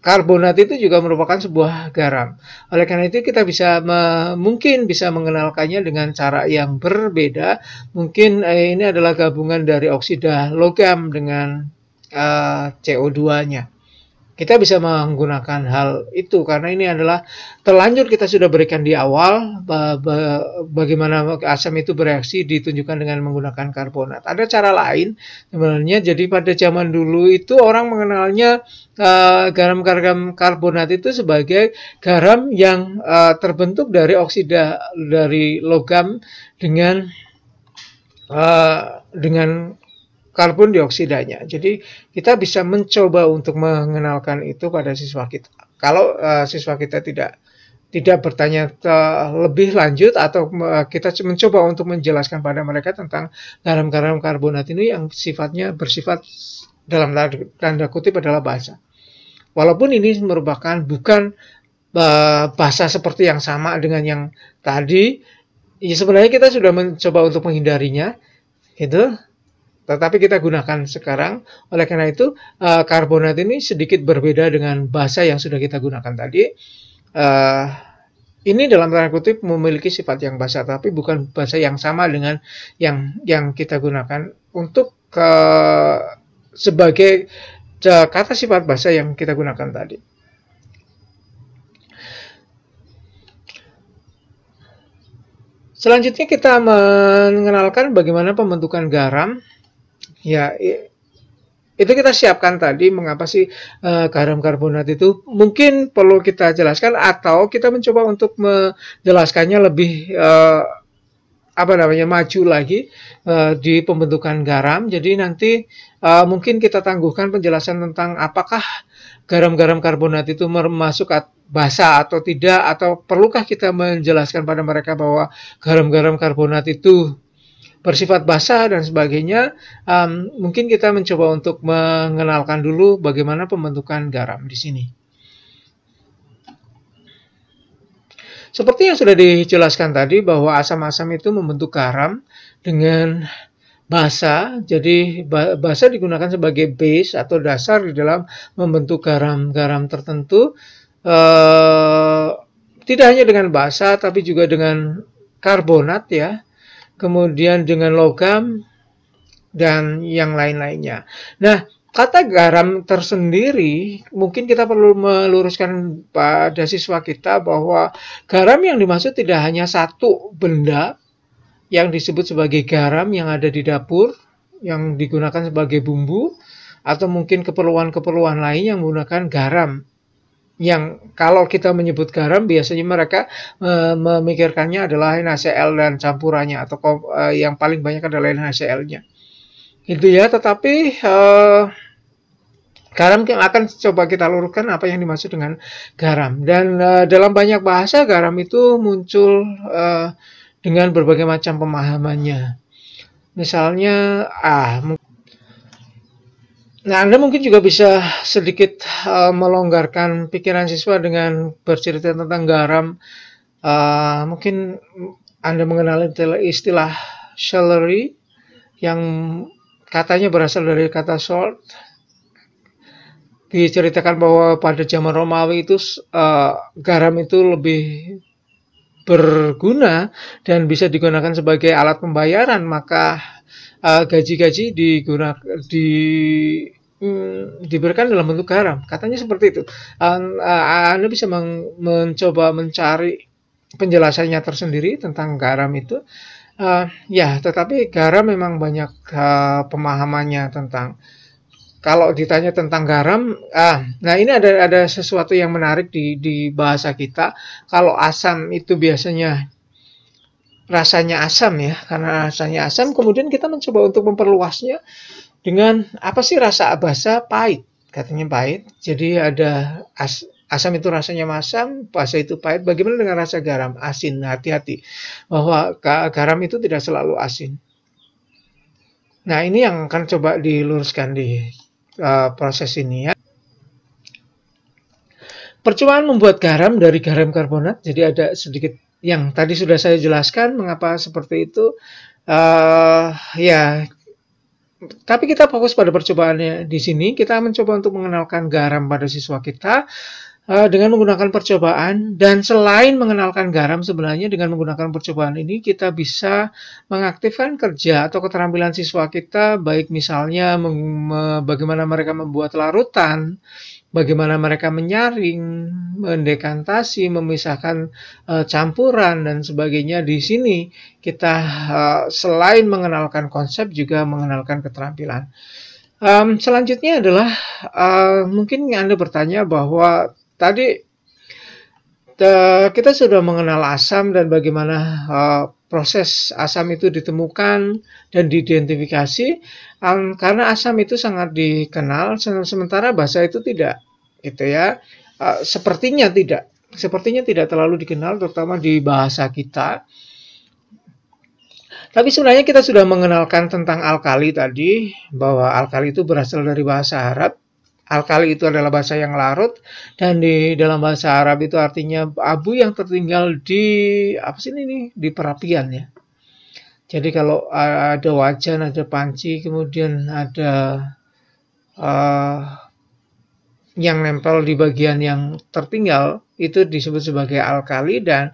karbonat itu juga merupakan sebuah garam. Oleh karena itu kita mungkin bisa mengenalkannya dengan cara yang berbeda. Mungkin ini adalah gabungan dari oksida logam dengan CO2-nya. Kita bisa menggunakan hal itu karena ini adalah terlanjur kita sudah berikan di awal bagaimana asam itu bereaksi ditunjukkan dengan menggunakan karbonat. Ada cara lain sebenarnya. Jadi pada zaman dulu itu orang mengenalnya garam-garam karbonat itu sebagai garam yang terbentuk dari oksida dari logam dengan karbon dioksidanya. Jadi kita bisa mencoba untuk mengenalkan itu pada siswa kita. Kalau siswa kita tidak bertanya lebih lanjut atau kita mencoba untuk menjelaskan pada mereka tentang garam-garam karbonat ini yang bersifat dalam tanda kutip adalah basa. Walaupun ini merupakan bukan basa seperti yang sama dengan yang tadi, ya sebenarnya kita sudah mencoba untuk menghindarinya, gitu. Tetapi kita gunakan sekarang. Oleh karena itu karbonat ini sedikit berbeda dengan basa yang sudah kita gunakan tadi. Ini dalam tanda kutip memiliki sifat yang basa, tapi bukan basa yang sama dengan yang kita gunakan untuk sebagai kata sifat basa yang kita gunakan tadi. Selanjutnya kita mengenalkan bagaimana pembentukan garam. Ya, itu kita siapkan tadi mengapa sih garam karbonat itu mungkin perlu kita jelaskan atau kita mencoba untuk menjelaskannya lebih maju lagi di pembentukan garam. Jadi nanti mungkin kita tangguhkan penjelasan tentang apakah garam-garam karbonat itu masuk basa atau tidak, atau perlukah kita menjelaskan pada mereka bahwa garam-garam karbonat itu bersifat basa dan sebagainya. Mungkin kita mencoba untuk mengenalkan dulu bagaimana pembentukan garam di sini. Seperti yang sudah dijelaskan tadi bahwa asam-asam itu membentuk garam dengan basa. Jadi basa digunakan sebagai base atau dasar di dalam membentuk garam-garam tertentu. Tidak hanya dengan basa tapi juga dengan karbonat ya. Kemudian dengan logam dan yang lain-lainnya. Nah, kata garam tersendiri mungkin kita perlu meluruskan pada siswa kita bahwa garam yang dimaksud tidak hanya satu benda yang disebut sebagai garam yang ada di dapur yang digunakan sebagai bumbu, atau mungkin keperluan-keperluan lain yang menggunakan garam. Yang kalau kita menyebut garam biasanya mereka memikirkannya adalah NaCl dan campurannya, atau yang paling banyak adalah NaCl-nya. Gitu ya, tetapi Garam akan coba kita luruskan apa yang dimaksud dengan garam. Dan dalam banyak bahasa garam itu muncul dengan berbagai macam pemahamannya. Misalnya, nah Anda mungkin juga bisa sedikit melonggarkan pikiran siswa dengan bercerita tentang garam. Mungkin Anda mengenal istilah celery yang katanya berasal dari kata salt. Diceritakan bahwa pada zaman Romawi itu garam itu lebih berguna dan bisa digunakan sebagai alat pembayaran, maka gaji-gaji diberikan dalam bentuk garam. Katanya seperti itu. Anda bisa mencoba mencari penjelasannya tersendiri tentang garam itu. Ya, tetapi garam memang banyak pemahamannya tentang. Kalau ditanya tentang garam, nah ini ada sesuatu yang menarik di bahasa kita. Kalau asam itu biasanya rasanya asam ya, karena rasanya asam, kemudian kita mencoba untuk memperluasnya dengan apa sih rasa basa pahit, katanya pahit. Jadi ada asam itu rasanya masam, basa itu pahit. Bagaimana dengan rasa garam, asin? Hati-hati bahwa garam itu tidak selalu asin. Nah ini yang akan coba diluruskan di proses ini ya. Percobaan membuat garam dari garam karbonat, jadi ada sedikit yang tadi sudah saya jelaskan mengapa seperti itu. Ya, tapi kita fokus pada percobaannya di sini. Kita mencoba untuk mengenalkan garam pada siswa kita dengan menggunakan percobaan. Dan selain mengenalkan garam, sebenarnya dengan menggunakan percobaan ini kita bisa mengaktifkan kerja atau keterampilan siswa kita, baik misalnya bagaimana mereka membuat larutan, bagaimana mereka menyaring, mendekantasi, memisahkan campuran dan sebagainya. Di sini kita selain mengenalkan konsep juga mengenalkan keterampilan. Selanjutnya adalah mungkin Anda bertanya bahwa tadi kita sudah mengenal asam dan bagaimana proses asam itu ditemukan dan diidentifikasi, karena asam itu sangat dikenal, sementara basa itu tidak, gitu ya. Sepertinya tidak terlalu dikenal, terutama di bahasa kita. Tapi sebenarnya kita sudah mengenalkan tentang alkali tadi, bahwa alkali itu berasal dari bahasa Arab. Alkali itu adalah bahasa yang larut, dan di dalam bahasa Arab itu artinya abu yang tertinggal di di perapian ya. Jadi kalau ada wajan, ada panci, kemudian ada yang nempel di bagian yang tertinggal, itu disebut sebagai alkali, dan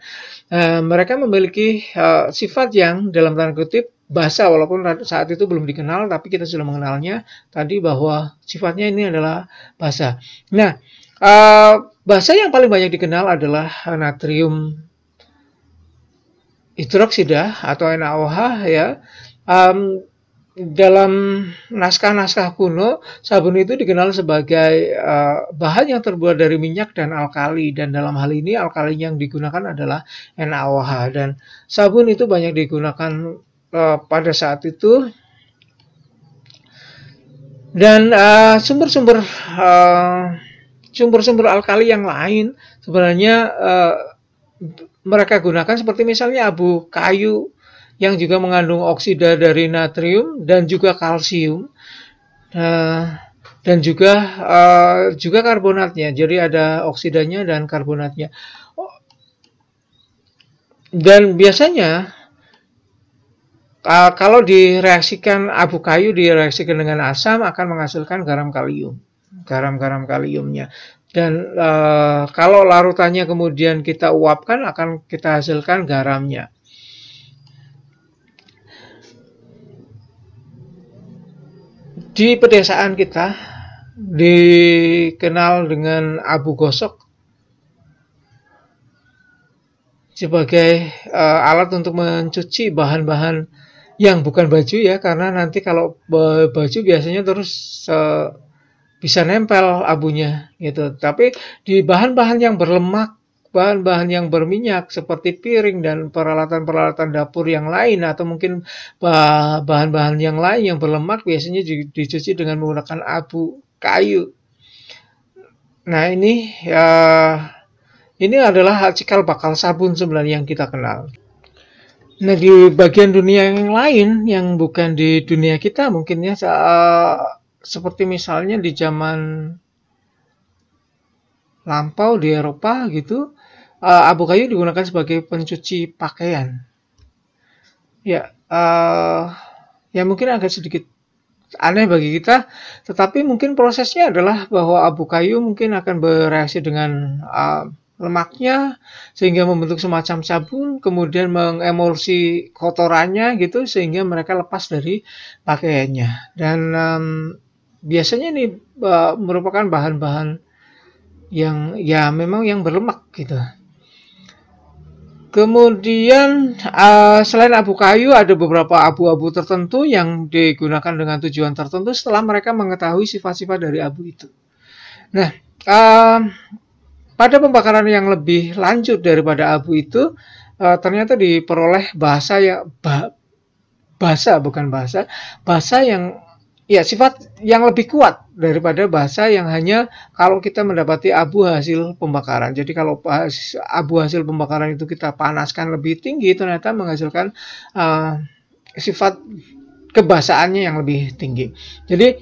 mereka memiliki sifat yang dalam tanda kutip basa, walaupun saat itu belum dikenal, tapi kita sudah mengenalnya tadi bahwa sifatnya ini adalah basa. Nah, basa yang paling banyak dikenal adalah natrium hidroksida atau NaOH ya. Dalam naskah-naskah kuno, sabun itu dikenal sebagai bahan yang terbuat dari minyak dan alkali, dan dalam hal ini alkali yang digunakan adalah NaOH, dan sabun itu banyak digunakan pada saat itu. Dan sumber-sumber alkali yang lain sebenarnya mereka gunakan, seperti misalnya abu kayu yang juga mengandung oksida dari natrium dan juga kalsium, dan juga karbonatnya. Jadi ada oksidanya dan karbonatnya. Dan biasanya kalau direaksikan abu kayu direaksikan dengan asam akan menghasilkan garam kalium, garam kaliumnya. Dan kalau larutannya kemudian kita uapkan akan kita hasilkan garamnya. Di pedesaan kita dikenal dengan abu gosok sebagai alat untuk mencuci bahan-bahan yang bukan baju ya, karena nanti kalau baju biasanya terus bisa nempel abunya gitu. Tapi di bahan-bahan yang berlemak, bahan-bahan yang berminyak seperti piring dan peralatan-peralatan dapur yang lain, atau mungkin bahan-bahan yang lain yang berlemak, biasanya dicuci dengan menggunakan abu kayu Nah, ini adalah cikal bakal sabun sebenarnya yang kita kenal. Nah, di bagian dunia yang lain yang bukan di dunia kita mungkin ya, seperti misalnya di zaman lampau di Eropa gitu, abu kayu digunakan sebagai pencuci pakaian. Ya, ya mungkin agak sedikit aneh bagi kita, tetapi mungkin prosesnya adalah bahwa abu kayu mungkin akan bereaksi dengan lemaknya sehingga membentuk semacam sabun, kemudian mengemulsi kotorannya gitu sehingga mereka lepas dari pakaiannya. Dan biasanya ini merupakan bahan-bahan yang ya memang yang berlemak gitu. Kemudian selain abu kayu ada beberapa abu-abu tertentu yang digunakan dengan tujuan tertentu setelah mereka mengetahui sifat-sifat dari abu itu. Nah, pada pembakaran yang lebih lanjut daripada abu itu ternyata diperoleh bahasa yang ya sifat yang lebih kuat daripada bahasa yang hanya kalau kita mendapati abu hasil pembakaran. Jadi kalau abu hasil pembakaran itu kita panaskan lebih tinggi, ternyata menghasilkan sifat kebasaannya yang lebih tinggi. Jadi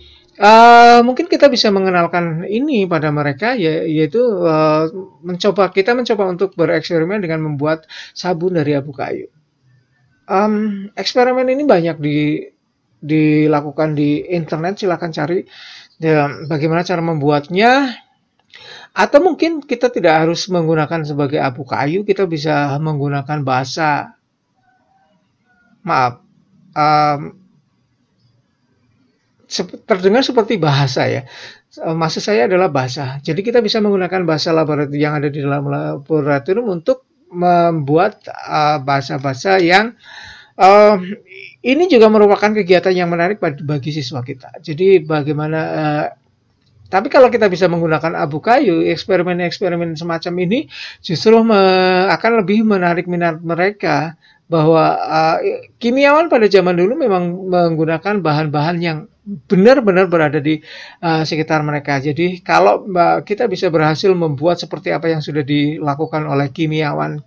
mungkin kita bisa mengenalkan ini pada mereka, yaitu kita mencoba untuk bereksperimen dengan membuat sabun dari abu kayu. Eksperimen ini banyak dilakukan di internet, silakan cari bagaimana cara membuatnya, atau mungkin kita tidak harus menggunakan sebagai abu kayu, kita bisa menggunakan terdengar seperti bahasa ya. Maksud saya adalah bahasa. Jadi kita bisa menggunakan bahasa laboratorium yang ada di dalam laboratorium untuk membuat bahasa-bahasa yang ini juga merupakan kegiatan yang menarik bagi siswa kita. Jadi bagaimana tapi kalau kita bisa menggunakan abu kayu, eksperimen-eksperimen semacam ini justru akan lebih menarik minat mereka, bahwa kimiawan pada zaman dulu memang menggunakan bahan-bahan yang benar-benar berada di sekitar mereka. Jadi kalau kita bisa berhasil membuat seperti apa yang sudah dilakukan oleh kimiawan,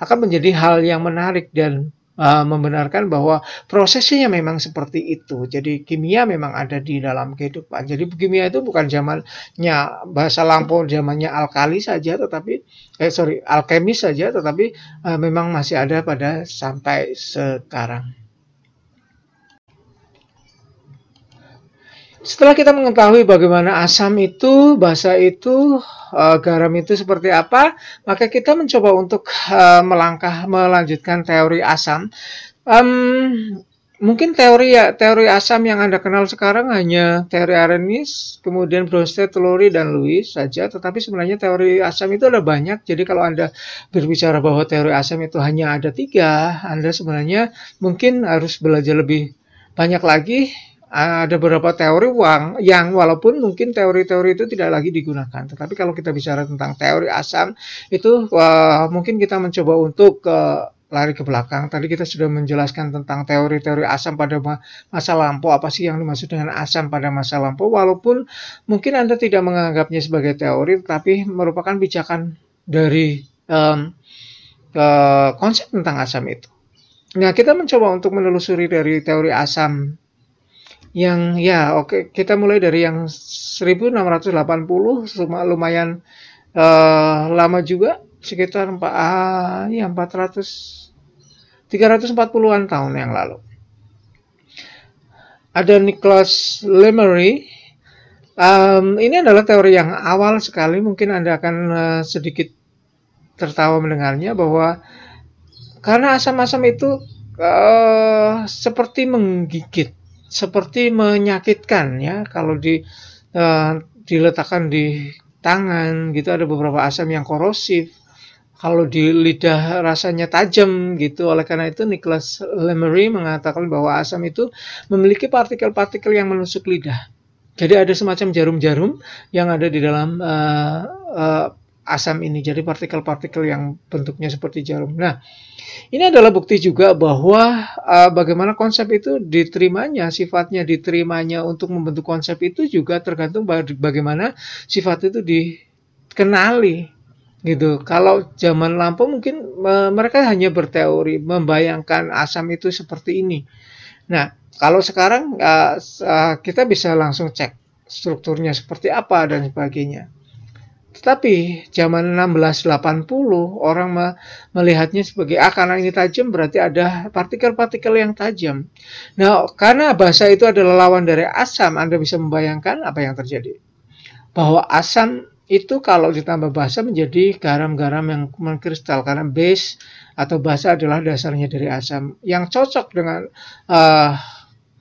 akan menjadi hal yang menarik dan membenarkan bahwa prosesnya memang seperti itu. Jadi kimia memang ada di dalam kehidupan. Jadi kimia itu bukan zamannya bahasa lampau, zamannya alkali saja, tetapi alkemis saja, tetapi memang masih ada pada sampai sekarang. Setelah kita mengetahui bagaimana asam itu, basa itu, garam itu seperti apa, maka kita mencoba untuk melanjutkan teori asam. Mungkin teori asam yang Anda kenal sekarang hanya teori Arrhenius, kemudian Bronsted, Lowry, dan Lewis saja, tetapi sebenarnya teori asam itu ada banyak. Jadi kalau Anda berbicara bahwa teori asam itu hanya ada 3, Anda sebenarnya mungkin harus belajar lebih banyak lagi. Ada beberapa teori yang walaupun mungkin teori-teori itu tidak lagi digunakan. Tetapi kalau kita bicara tentang teori asam, itu mungkin kita mencoba untuk lari ke belakang. Tadi kita sudah menjelaskan tentang teori-teori asam pada masa lampau. Apa sih yang dimaksud dengan asam pada masa lampau? Walaupun mungkin Anda tidak menganggapnya sebagai teori, tetapi merupakan pijakan dari konsep tentang asam itu. Nah, kita mencoba untuk menelusuri dari teori asam yang kita mulai dari yang 1680, lumayan lama juga, sekitar 340-an tahun yang lalu. Ada Nicholas Lemery. Ini adalah teori yang awal sekali, mungkin Anda akan sedikit tertawa mendengarnya, bahwa karena asam-asam itu seperti menggigit, seperti menyakitkan ya, kalau diletakkan di tangan gitu, ada beberapa asam yang korosif, kalau di lidah rasanya tajam gitu. Oleh karena itu Nicholas Lemery mengatakan bahwa asam itu memiliki partikel-partikel yang menusuk lidah. Jadi ada semacam jarum-jarum yang ada di dalam asam ini. Jadi partikel-partikel yang bentuknya seperti jarum. Nah, ini adalah bukti juga bahwa bagaimana konsep itu diterimanya, sifatnya diterimanya untuk membentuk konsep itu juga tergantung bagaimana sifat itu dikenali. Gitu. Kalau zaman lampau mungkin mereka hanya berteori, membayangkan asam itu seperti ini. Nah, kalau sekarang kita bisa langsung cek strukturnya seperti apa dan sebagainya. Tetapi zaman 1680 orang melihatnya sebagai karena ini tajam berarti ada partikel-partikel yang tajam. Nah, karena basa itu adalah lawan dari asam, Anda bisa membayangkan apa yang terjadi. Bahwa asam itu kalau ditambah basa menjadi garam-garam yang mengkristal karena base atau basa adalah dasarnya dari asam. Yang cocok dengan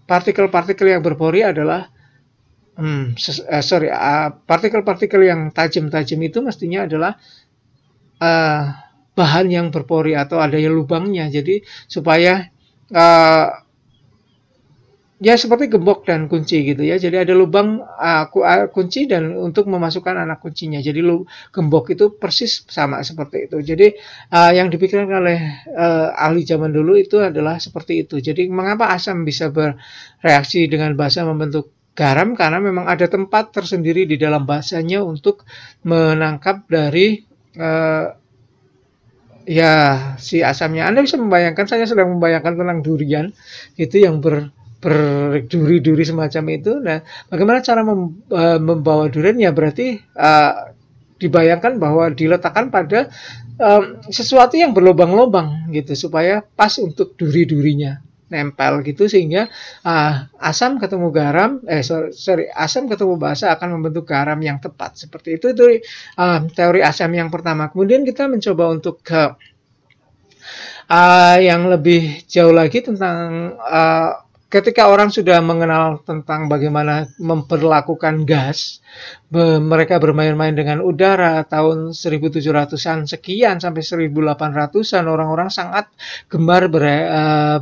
partikel-partikel yang berpori adalah partikel-partikel yang tajam-tajam itu mestinya adalah bahan yang berpori atau ada lubangnya. Jadi supaya ya seperti gembok dan kunci gitu ya. Jadi ada lubang kunci dan untuk memasukkan anak kuncinya. Jadi gembok itu persis sama seperti itu. Jadi yang dipikirkan oleh ahli zaman dulu itu adalah seperti itu. Jadi mengapa asam bisa bereaksi dengan basa membentuk garam? Karena memang ada tempat tersendiri di dalam basanya untuk menangkap dari ya si asamnya. Anda bisa membayangkan, saya sedang membayangkan tentang durian gitu yang berduri-duri semacam itu. Nah, bagaimana cara membawa durian? Ya berarti dibayangkan bahwa diletakkan pada sesuatu yang berlubang-lubang gitu supaya pas untuk duri-durinya nempel gitu, sehingga asam ketemu garam, asam ketemu basa akan membentuk garam yang tepat seperti itu. Itu teori asam yang pertama. Kemudian kita mencoba untuk ke yang lebih jauh lagi tentang ketika orang sudah mengenal tentang bagaimana memperlakukan gas, mereka bermain-main dengan udara tahun 1700-an sekian sampai 1800-an, orang-orang sangat gemar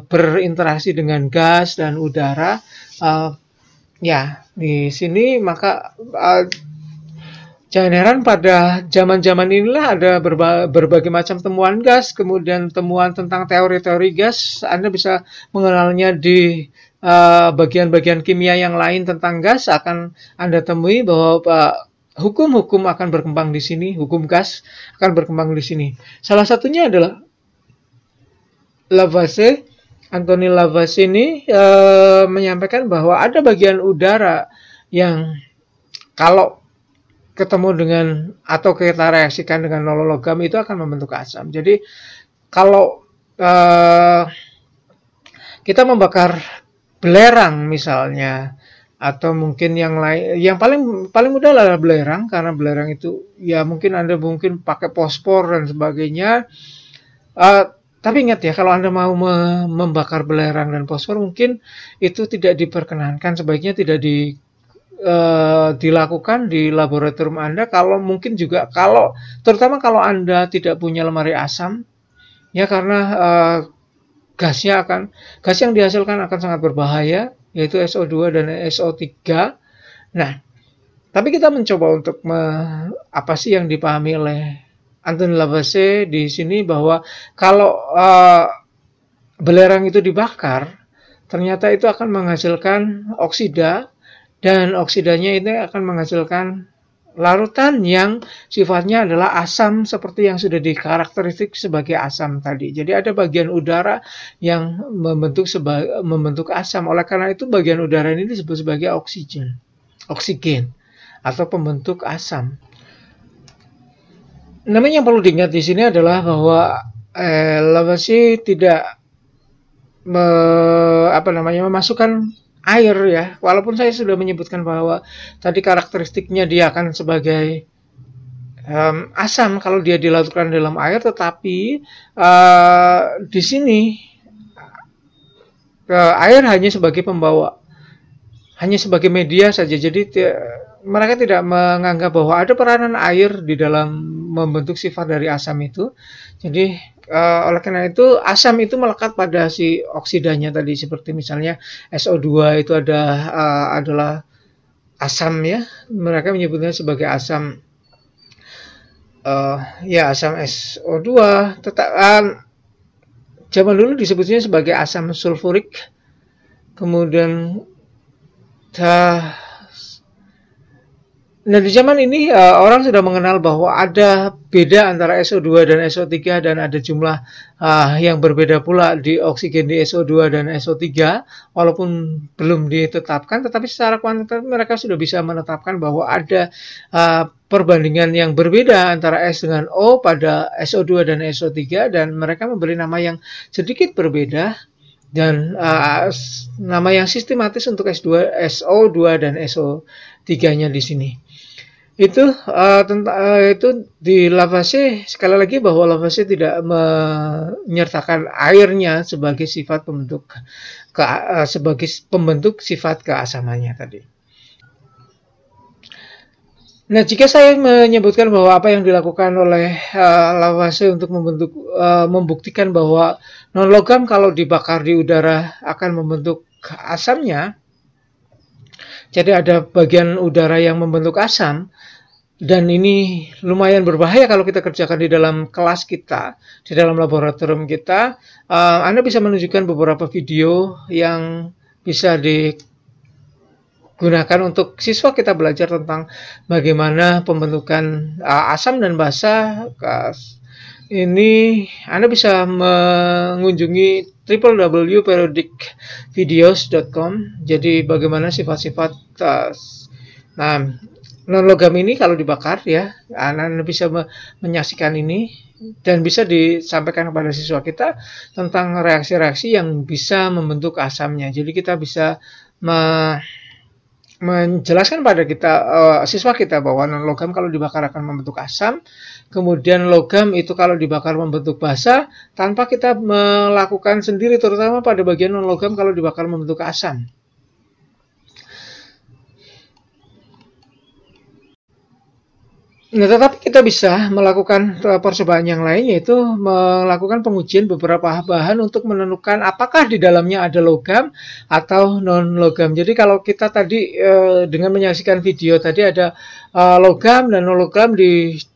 berinteraksi dengan gas dan udara. Ya, di sini maka jangan heran pada zaman-zaman inilah ada berbagai macam temuan gas, kemudian temuan tentang teori-teori gas. Anda bisa mengenalnya di bagian-bagian kimia yang lain tentang gas, akan Anda temui bahwa hukum-hukum akan berkembang di sini, hukum gas akan berkembang di sini. Salah satunya adalah Lavoisier. Anthony Lavoisier ini menyampaikan bahwa ada bagian udara yang kalau ketemu dengan atau kita reaksikan dengan logam itu akan membentuk asam. Jadi kalau kita membakar belerang misalnya, atau mungkin yang lain, yang paling mudah adalah belerang, karena belerang itu ya mungkin Anda pakai fosfor dan sebagainya. Tapi ingat ya, kalau Anda mau membakar belerang dan fosfor mungkin itu tidak diperkenankan, sebaiknya tidak dilakukan di laboratorium Anda. Kalau mungkin juga terutama kalau Anda tidak punya lemari asam, ya karena gas yang dihasilkan akan sangat berbahaya, yaitu SO2 dan SO3. Nah, tapi kita mencoba untuk apa sih yang dipahami oleh Anthony Lavoisier di sini, bahwa kalau belerang itu dibakar, ternyata itu akan menghasilkan oksida, dan oksidanya itu akan menghasilkan larutan yang sifatnya adalah asam seperti yang sudah dikarakteristik sebagai asam tadi. Jadi ada bagian udara yang membentuk asam. Oleh karena itu bagian udara ini disebut sebagai oksigen atau pembentuk asam. Namanya yang perlu diingat di sini adalah bahwa Lavoisier tidak memasukkan air ya, walaupun saya sudah menyebutkan bahwa tadi karakteristiknya dia akan sebagai asam kalau dia dilarutkan dalam air, tetapi di sini air hanya sebagai pembawa, hanya sebagai media saja. Jadi mereka tidak menganggap bahwa ada peranan air di dalam membentuk sifat dari asam itu. Jadi oleh karena itu asam itu melekat pada si oksidanya tadi, seperti misalnya SO2 itu adalah asam ya, mereka menyebutnya sebagai asam. ya asam SO2 tetap zaman dulu disebutnya sebagai asam sulfurik, kemudian nah, di zaman ini orang sudah mengenal bahwa ada beda antara SO2 dan SO3 dan ada jumlah yang berbeda pula di oksigen di SO2 dan SO3 walaupun belum ditetapkan, tetapi secara kuantitatif mereka sudah bisa menetapkan bahwa ada perbandingan yang berbeda antara S dengan O pada SO2 dan SO3 dan mereka memberi nama yang sedikit berbeda dan nama yang sistematis untuk SO2 dan SO3-nya di sini. Itu itu di Lavoisier, sekali lagi bahwa Lavoisier tidak menyertakan airnya sebagai sifat pembentuk sebagai pembentuk sifat keasamannya tadi. Nah, jika saya menyebutkan bahwa apa yang dilakukan oleh Lavoisier untuk membuktikan bahwa non-logam kalau dibakar di udara akan membentuk asamnya, jadi ada bagian udara yang membentuk asam, dan ini lumayan berbahaya kalau kita kerjakan di dalam kelas kita, di dalam laboratorium kita. Anda bisa menunjukkan beberapa video yang bisa digunakan untuk siswa kita belajar tentang bagaimana pembentukan asam dan basa. Ini Anda bisa mengunjungi www.periodicvideos.com. Jadi bagaimana sifat-sifat non-logam ini kalau dibakar ya, Anda bisa menyaksikan ini dan bisa disampaikan kepada siswa kita tentang reaksi-reaksi yang bisa membentuk asamnya. Jadi kita bisa menjelaskan pada siswa kita bahwa non-logam kalau dibakar akan membentuk asam, kemudian logam itu kalau dibakar membentuk basa, tanpa kita melakukan sendiri, terutama pada bagian non-logam kalau dibakar membentuk asam. Nah, tetapi kita bisa melakukan percobaan yang lain, yaitu melakukan pengujian beberapa bahan untuk menentukan apakah di dalamnya ada logam atau non-logam. Jadi kalau kita tadi dengan menyaksikan video tadi ada logam dan non-logam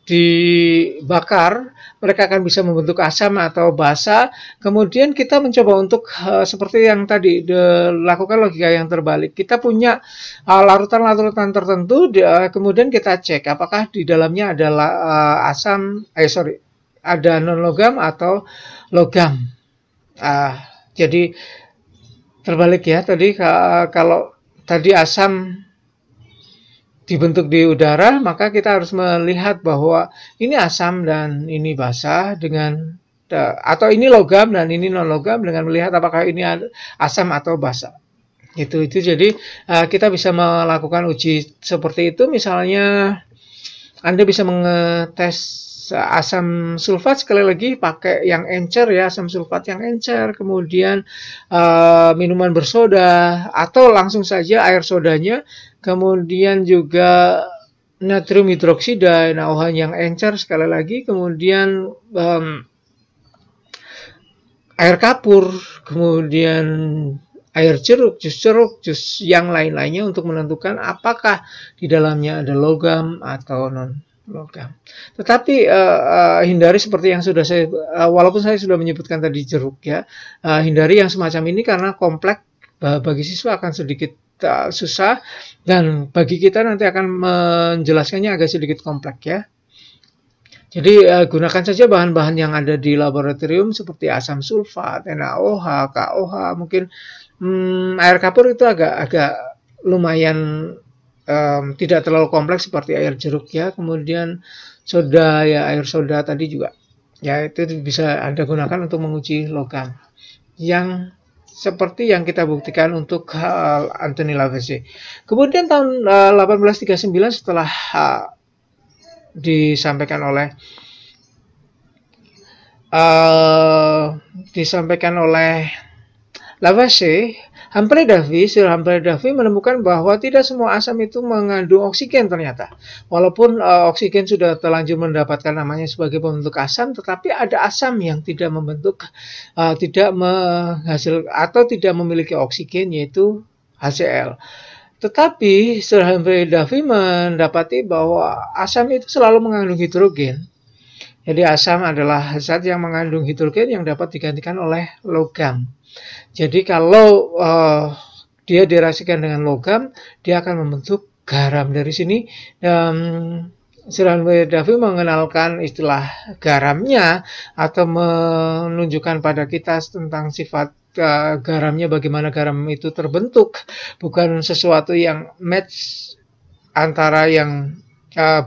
dibakar, mereka akan bisa membentuk asam atau basa. Kemudian kita mencoba untuk seperti yang tadi dilakukan logika yang terbalik. Kita punya larutan-larutan tertentu, kemudian kita cek apakah di dalamnya ada ada non-logam atau logam. Jadi terbalik ya, tadi kalau tadi asam dibentuk di udara, maka kita harus melihat bahwa ini asam dan ini basa dengan atau ini logam dan ini non logam dengan melihat apakah ini asam atau basa. Itu jadi kita bisa melakukan uji seperti itu. Misalnya Anda bisa mengetes asam sulfat, sekali lagi pakai yang encer ya, asam sulfat yang encer, kemudian minuman bersoda atau langsung saja air sodanya, kemudian juga natrium hidroksida NaOH yang encer sekali lagi, kemudian air kapur, kemudian air jeruk, jus yang lain-lainnya untuk menentukan apakah di dalamnya ada logam atau non logam. Tetapi hindari seperti yang sudah saya, walaupun saya sudah menyebutkan tadi jeruk ya, hindari yang semacam ini karena kompleks, bagi siswa akan sedikit susah, dan bagi kita nanti akan menjelaskannya agak sedikit kompleks ya. Jadi gunakan saja bahan-bahan yang ada di laboratorium seperti asam sulfat, NaOH, KOH, mungkin air kapur itu agak lumayan tidak terlalu kompleks seperti air jeruk ya. Kemudian soda ya, air soda tadi juga ya, itu bisa Anda gunakan untuk menguji logam yang seperti yang kita buktikan untuk Anthony Lavoisier. Kemudian tahun 1839 setelah disampaikan oleh Lavoisier, Sir Humphrey Davy menemukan bahwa tidak semua asam itu mengandung oksigen ternyata. Walaupun oksigen sudah terlanjur mendapatkan namanya sebagai pembentuk asam, tetapi ada asam yang tidak membentuk, tidak menghasil atau tidak memiliki oksigen, yaitu HCl. Tetapi Sir Humphrey Davy mendapati bahwa asam itu selalu mengandung hidrogen. Jadi asam adalah zat yang mengandung hidrogen yang dapat digantikan oleh logam. Jadi kalau dia direaksikan dengan logam, dia akan membentuk garam. Dari sini Sir Davi mengenalkan istilah garamnya atau menunjukkan pada kita tentang sifat garamnya, bagaimana garam itu terbentuk, bukan sesuatu yang match antara yang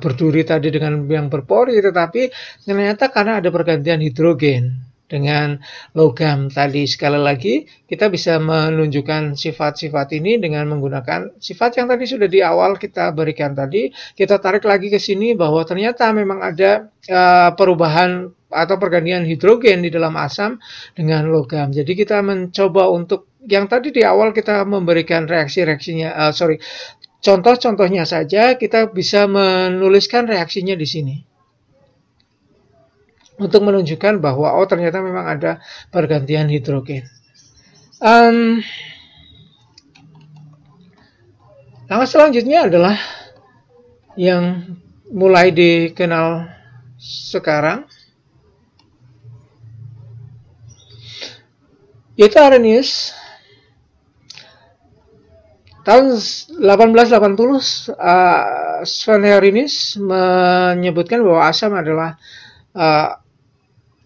berduri tadi dengan yang berpori, tetapi ternyata karena ada pergantian hidrogen dengan logam tadi. Sekali lagi, kita bisa menunjukkan sifat-sifat ini dengan menggunakan sifat yang tadi sudah di awal kita berikan tadi. Kita tarik lagi ke sini bahwa ternyata memang ada perubahan atau pergantian hidrogen di dalam asam dengan logam. Jadi kita mencoba untuk yang tadi di awal kita memberikan reaksi-reaksinya, contoh-contohnya saja, kita bisa menuliskan reaksinya di sini untuk menunjukkan bahwa ternyata memang ada pergantian hidrogen. Langkah selanjutnya adalah yang mulai dikenal sekarang, yaitu Arrhenius. Tahun 1880, Sven Arrhenius menyebutkan bahwa asam adalah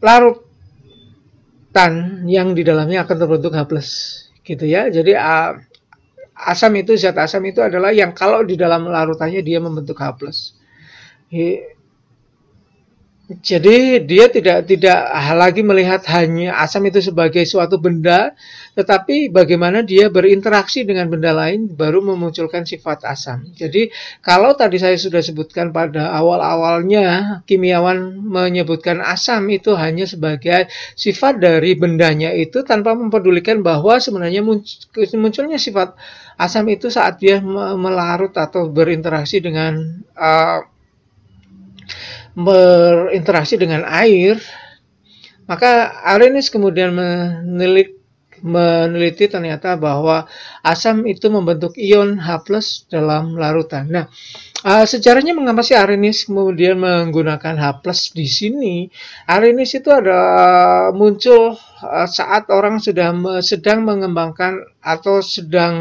larutan yang di dalamnya akan terbentuk H+, gitu ya. Jadi zat asam itu adalah yang kalau di dalam larutannya dia membentuk H+. Jadi dia tidak lagi melihat hanya asam itu sebagai suatu benda, tetapi bagaimana dia berinteraksi dengan benda lain baru memunculkan sifat asam. Jadi kalau tadi saya sudah sebutkan pada awal-awalnya kimiawan menyebutkan asam itu hanya sebagai sifat dari bendanya itu tanpa mempedulikan bahwa sebenarnya munculnya sifat asam itu saat dia melarut atau berinteraksi dengan air, maka Arrhenius kemudian meneliti ternyata bahwa asam itu membentuk ion H+ dalam larutan. Nah, sejarahnya mengapa sih Arrhenius kemudian menggunakan H+ di sini? Arrhenius itu ada muncul saat orang sedang mengembangkan atau sedang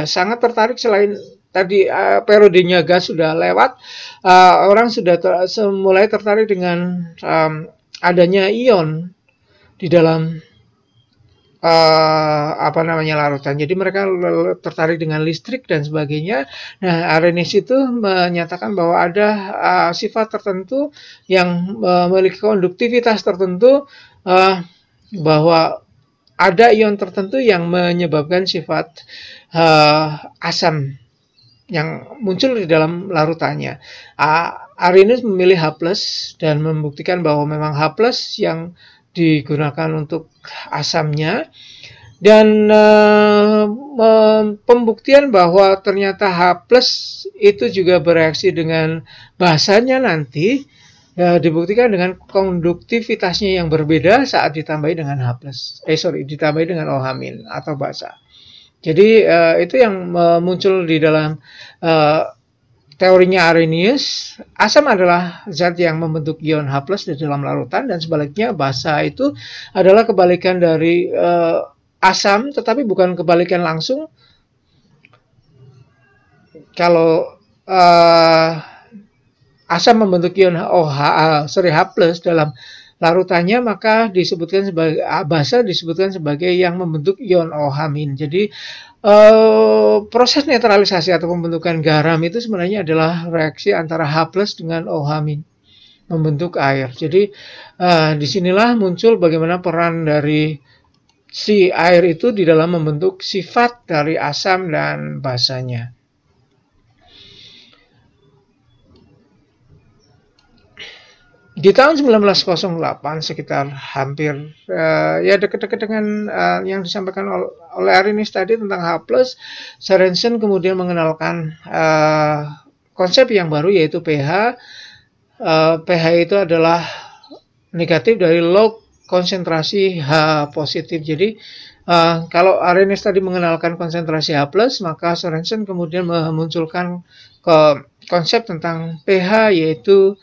sangat tertarik, selain tadi periodenya gas sudah lewat, orang sudah mulai tertarik dengan adanya ion di dalam larutan. Jadi mereka tertarik dengan listrik dan sebagainya. Nah, Arrhenius itu menyatakan bahwa ada sifat tertentu yang memiliki konduktivitas tertentu, bahwa ada ion tertentu yang menyebabkan sifat asam yang muncul di dalam larutannya. Arrhenius memilih H+ dan membuktikan bahwa memang H+ yang digunakan untuk asamnya, dan pembuktian bahwa ternyata H+ itu juga bereaksi dengan basanya nanti dibuktikan dengan konduktivitasnya yang berbeda saat ditambahi dengan ditambahi dengan OH- atau basa. Jadi itu yang muncul di dalam teorinya Arrhenius. Asam adalah zat yang membentuk ion H+ di dalam larutan, dan sebaliknya basa itu adalah kebalikan dari asam, tetapi bukan kebalikan langsung. Kalau asam membentuk ion H+ dalam larutannya, maka disebutkan sebagai basa disebutkan sebagai yang membentuk ion OH-. Jadi proses netralisasi atau pembentukan garam itu sebenarnya adalah reaksi antara H+ dengan OH- membentuk air. Jadi disinilah muncul bagaimana peran dari si air itu di dalam membentuk sifat dari asam dan basanya. Di tahun 1908, sekitar hampir dekat-dekat dengan yang disampaikan oleh Arrhenius tadi tentang H+, Sørensen kemudian mengenalkan konsep yang baru, yaitu pH. pH itu adalah negatif dari low konsentrasi H positif. Jadi kalau Arrhenius tadi mengenalkan konsentrasi H+, maka Sørensen kemudian memunculkan konsep tentang pH, yaitu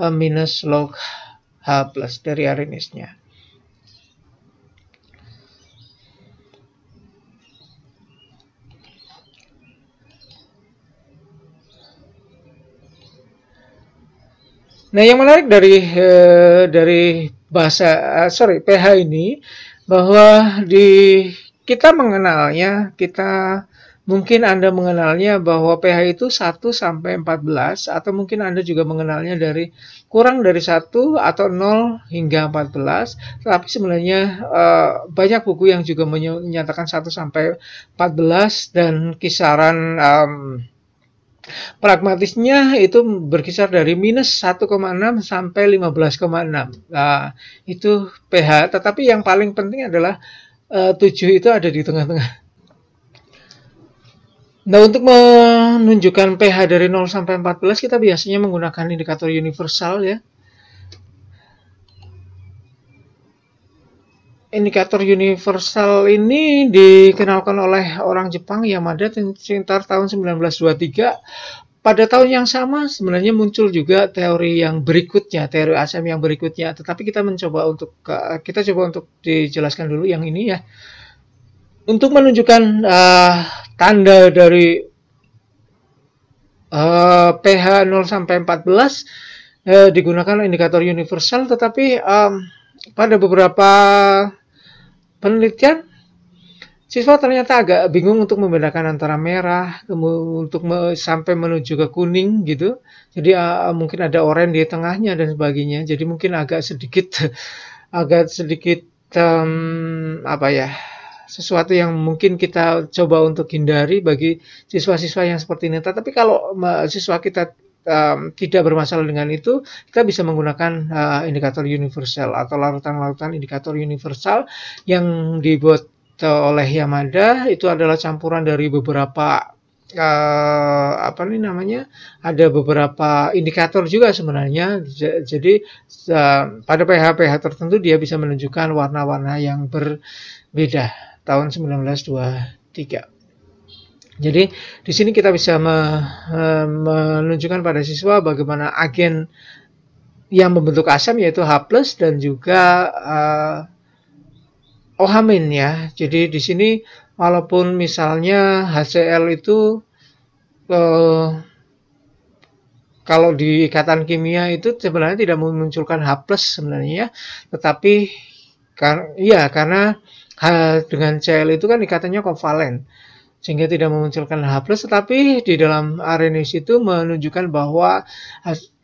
minus log H plus dari Arrhenius-nya. Nah, yang menarik dari bahasa pH ini bahwa kita mengenalnya, mungkin Anda mengenalnya bahwa pH itu 1 sampai 14 atau mungkin Anda juga mengenalnya dari kurang dari 1 atau 0 hingga 14. Tapi sebenarnya banyak buku yang juga menyatakan 1 sampai 14 dan kisaran pragmatisnya itu berkisar dari minus 1,6 sampai 15,6. Nah, itu pH, tetapi yang paling penting adalah 7 itu ada di tengah-tengah. Nah, untuk menunjukkan pH dari 0 sampai 14 kita biasanya menggunakan indikator universal ya. Indikator universal ini dikenalkan oleh orang Jepang Yamada sekitar tahun 1923. Pada tahun yang sama sebenarnya muncul juga teori yang berikutnya, teori asam yang berikutnya. Tetapi kita coba untuk dijelaskan dulu yang ini ya. Untuk menunjukkan tanda dari pH 0 sampai 14 digunakan indikator universal, tetapi pada beberapa penelitian siswa ternyata agak bingung untuk membedakan antara merah sampai menuju ke kuning gitu. Jadi mungkin ada oranye di tengahnya dan sebagainya. Jadi mungkin agak sedikit sesuatu yang mungkin kita coba untuk hindari bagi siswa-siswa yang seperti ini. Tetapi kalau siswa kita tidak bermasalah dengan itu, kita bisa menggunakan indikator universal atau larutan-larutan indikator universal yang dibuat oleh Yamada. Itu adalah campuran dari beberapa ada beberapa indikator juga sebenarnya. Jadi pada pH tertentu dia bisa menunjukkan warna-warna yang berbeda. Tahun 1923. Jadi di sini kita bisa menunjukkan pada siswa bagaimana agen yang membentuk asam yaitu H+ dan juga OH- ya. Jadi di sini walaupun misalnya HCl itu kalau di ikatan kimia itu sebenarnya tidak memunculkan H+ sebenarnya, tetapi karena dengan Cl itu kan ikatannya kovalen, sehingga tidak memunculkan H+, tetapi di dalam Arrhenius itu menunjukkan bahwa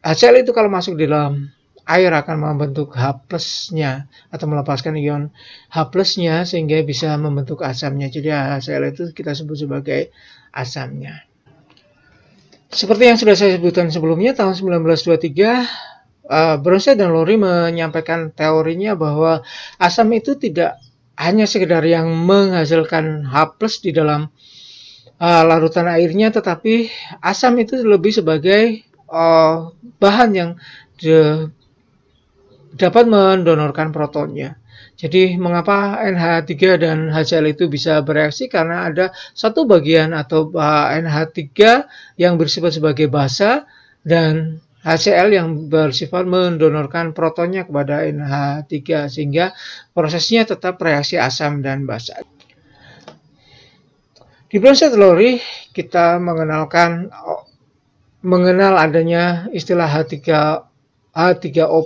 HCl itu kalau masuk di dalam air akan membentuk H+-nya atau melepaskan ion H+-nya sehingga bisa membentuk asamnya. Jadi HCl itu kita sebut sebagai asamnya. Seperti yang sudah saya sebutkan sebelumnya, tahun 1923 Bronsted dan Lowry menyampaikan teorinya bahwa asam itu tidak hanya sekedar yang menghasilkan H+ di dalam larutan airnya, tetapi asam itu lebih sebagai bahan yang dapat mendonorkan protonnya. Jadi mengapa NH3 dan HCl itu bisa bereaksi? Karena ada satu bagian atau NH3 yang bersifat sebagai basa dan HCl yang bersifat mendonorkan protonnya kepada NH3 sehingga prosesnya tetap reaksi asam dan basa. Di Bronsted-Lowry kita mengenal adanya istilah H3O+,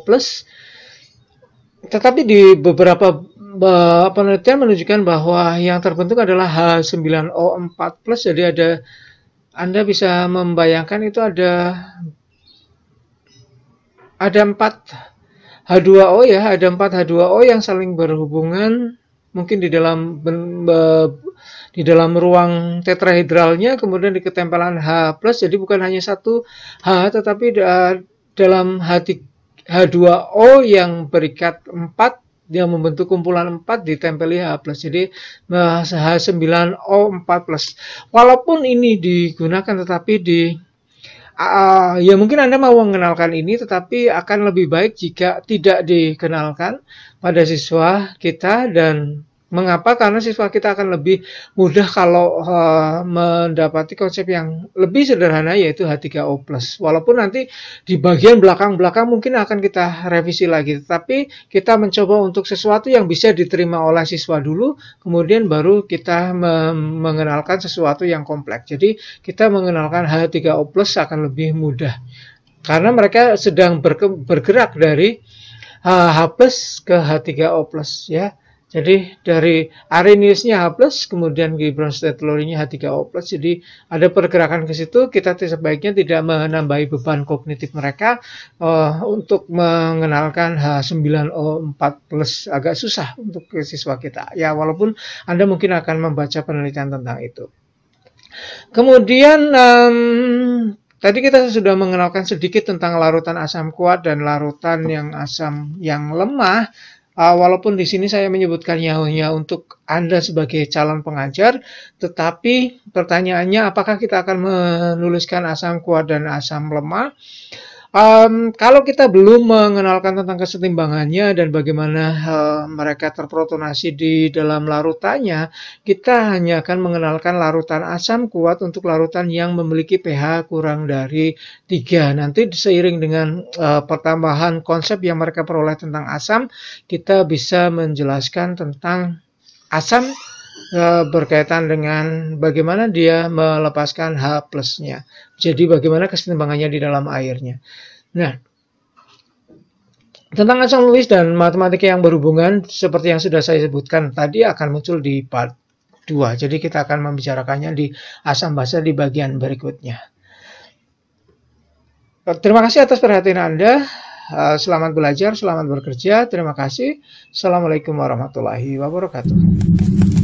tetapi di beberapa penelitian menunjukkan bahwa yang terbentuk adalah H9O4+. Jadi Anda bisa membayangkan itu ada 4 H2O ya, ada 4 H2O yang saling berhubungan mungkin di dalam ruang tetrahedralnya, kemudian di ketempelan H+, jadi bukan hanya satu H tetapi dalam H2O yang berikat 4 yang membentuk kumpulan 4 ditempeli H+. Jadi H9O4+. Walaupun ini digunakan tetapi ya mungkin Anda mau mengenalkan ini, tetapi akan lebih baik jika tidak dikenalkan pada siswa kita dan Mengapa? Karena siswa kita akan lebih mudah kalau mendapati konsep yang lebih sederhana, yaitu H3O+. Walaupun nanti di bagian belakang-belakang mungkin akan kita revisi lagi, tetapi kita mencoba untuk sesuatu yang bisa diterima oleh siswa dulu, kemudian baru kita mengenalkan sesuatu yang kompleks. Jadi kita mengenalkan H3O+ akan lebih mudah, karena mereka sedang bergerak dari H+ ke H3O+, ya. Jadi dari Arrhenius-nya H+, kemudian Gibbon Statlori-nya H3O+. Jadi ada pergerakan ke situ, kita sebaiknya tidak menambahi beban kognitif mereka untuk mengenalkan H9O4+. Agak susah untuk siswa kita. Ya, walaupun Anda mungkin akan membaca penelitian tentang itu. Kemudian tadi kita sudah mengenalkan sedikit tentang larutan asam kuat dan larutan yang asam yang lemah. Walaupun di sini saya menyebutkannya hanya untuk Anda sebagai calon pengajar, tetapi pertanyaannya apakah kita akan menuliskan asam kuat dan asam lemah? Kalau kita belum mengenalkan tentang kesetimbangannya dan bagaimana mereka terprotonasi di dalam larutannya, kita hanya akan mengenalkan larutan asam kuat untuk larutan yang memiliki pH kurang dari 3. Nanti seiring dengan pertambahan konsep yang mereka peroleh tentang asam, kita bisa menjelaskan tentang asam berkaitan dengan bagaimana dia melepaskan H+-nya. Jadi bagaimana kesetimbangannya di dalam airnya. Nah, tentang asam Lewis dan matematika yang berhubungan seperti yang sudah saya sebutkan tadi akan muncul di part 2. Jadi kita akan membicarakannya di asam basa di bagian berikutnya. Terima kasih atas perhatian Anda. Selamat belajar, selamat bekerja. Terima kasih. Assalamualaikum warahmatullahi wabarakatuh.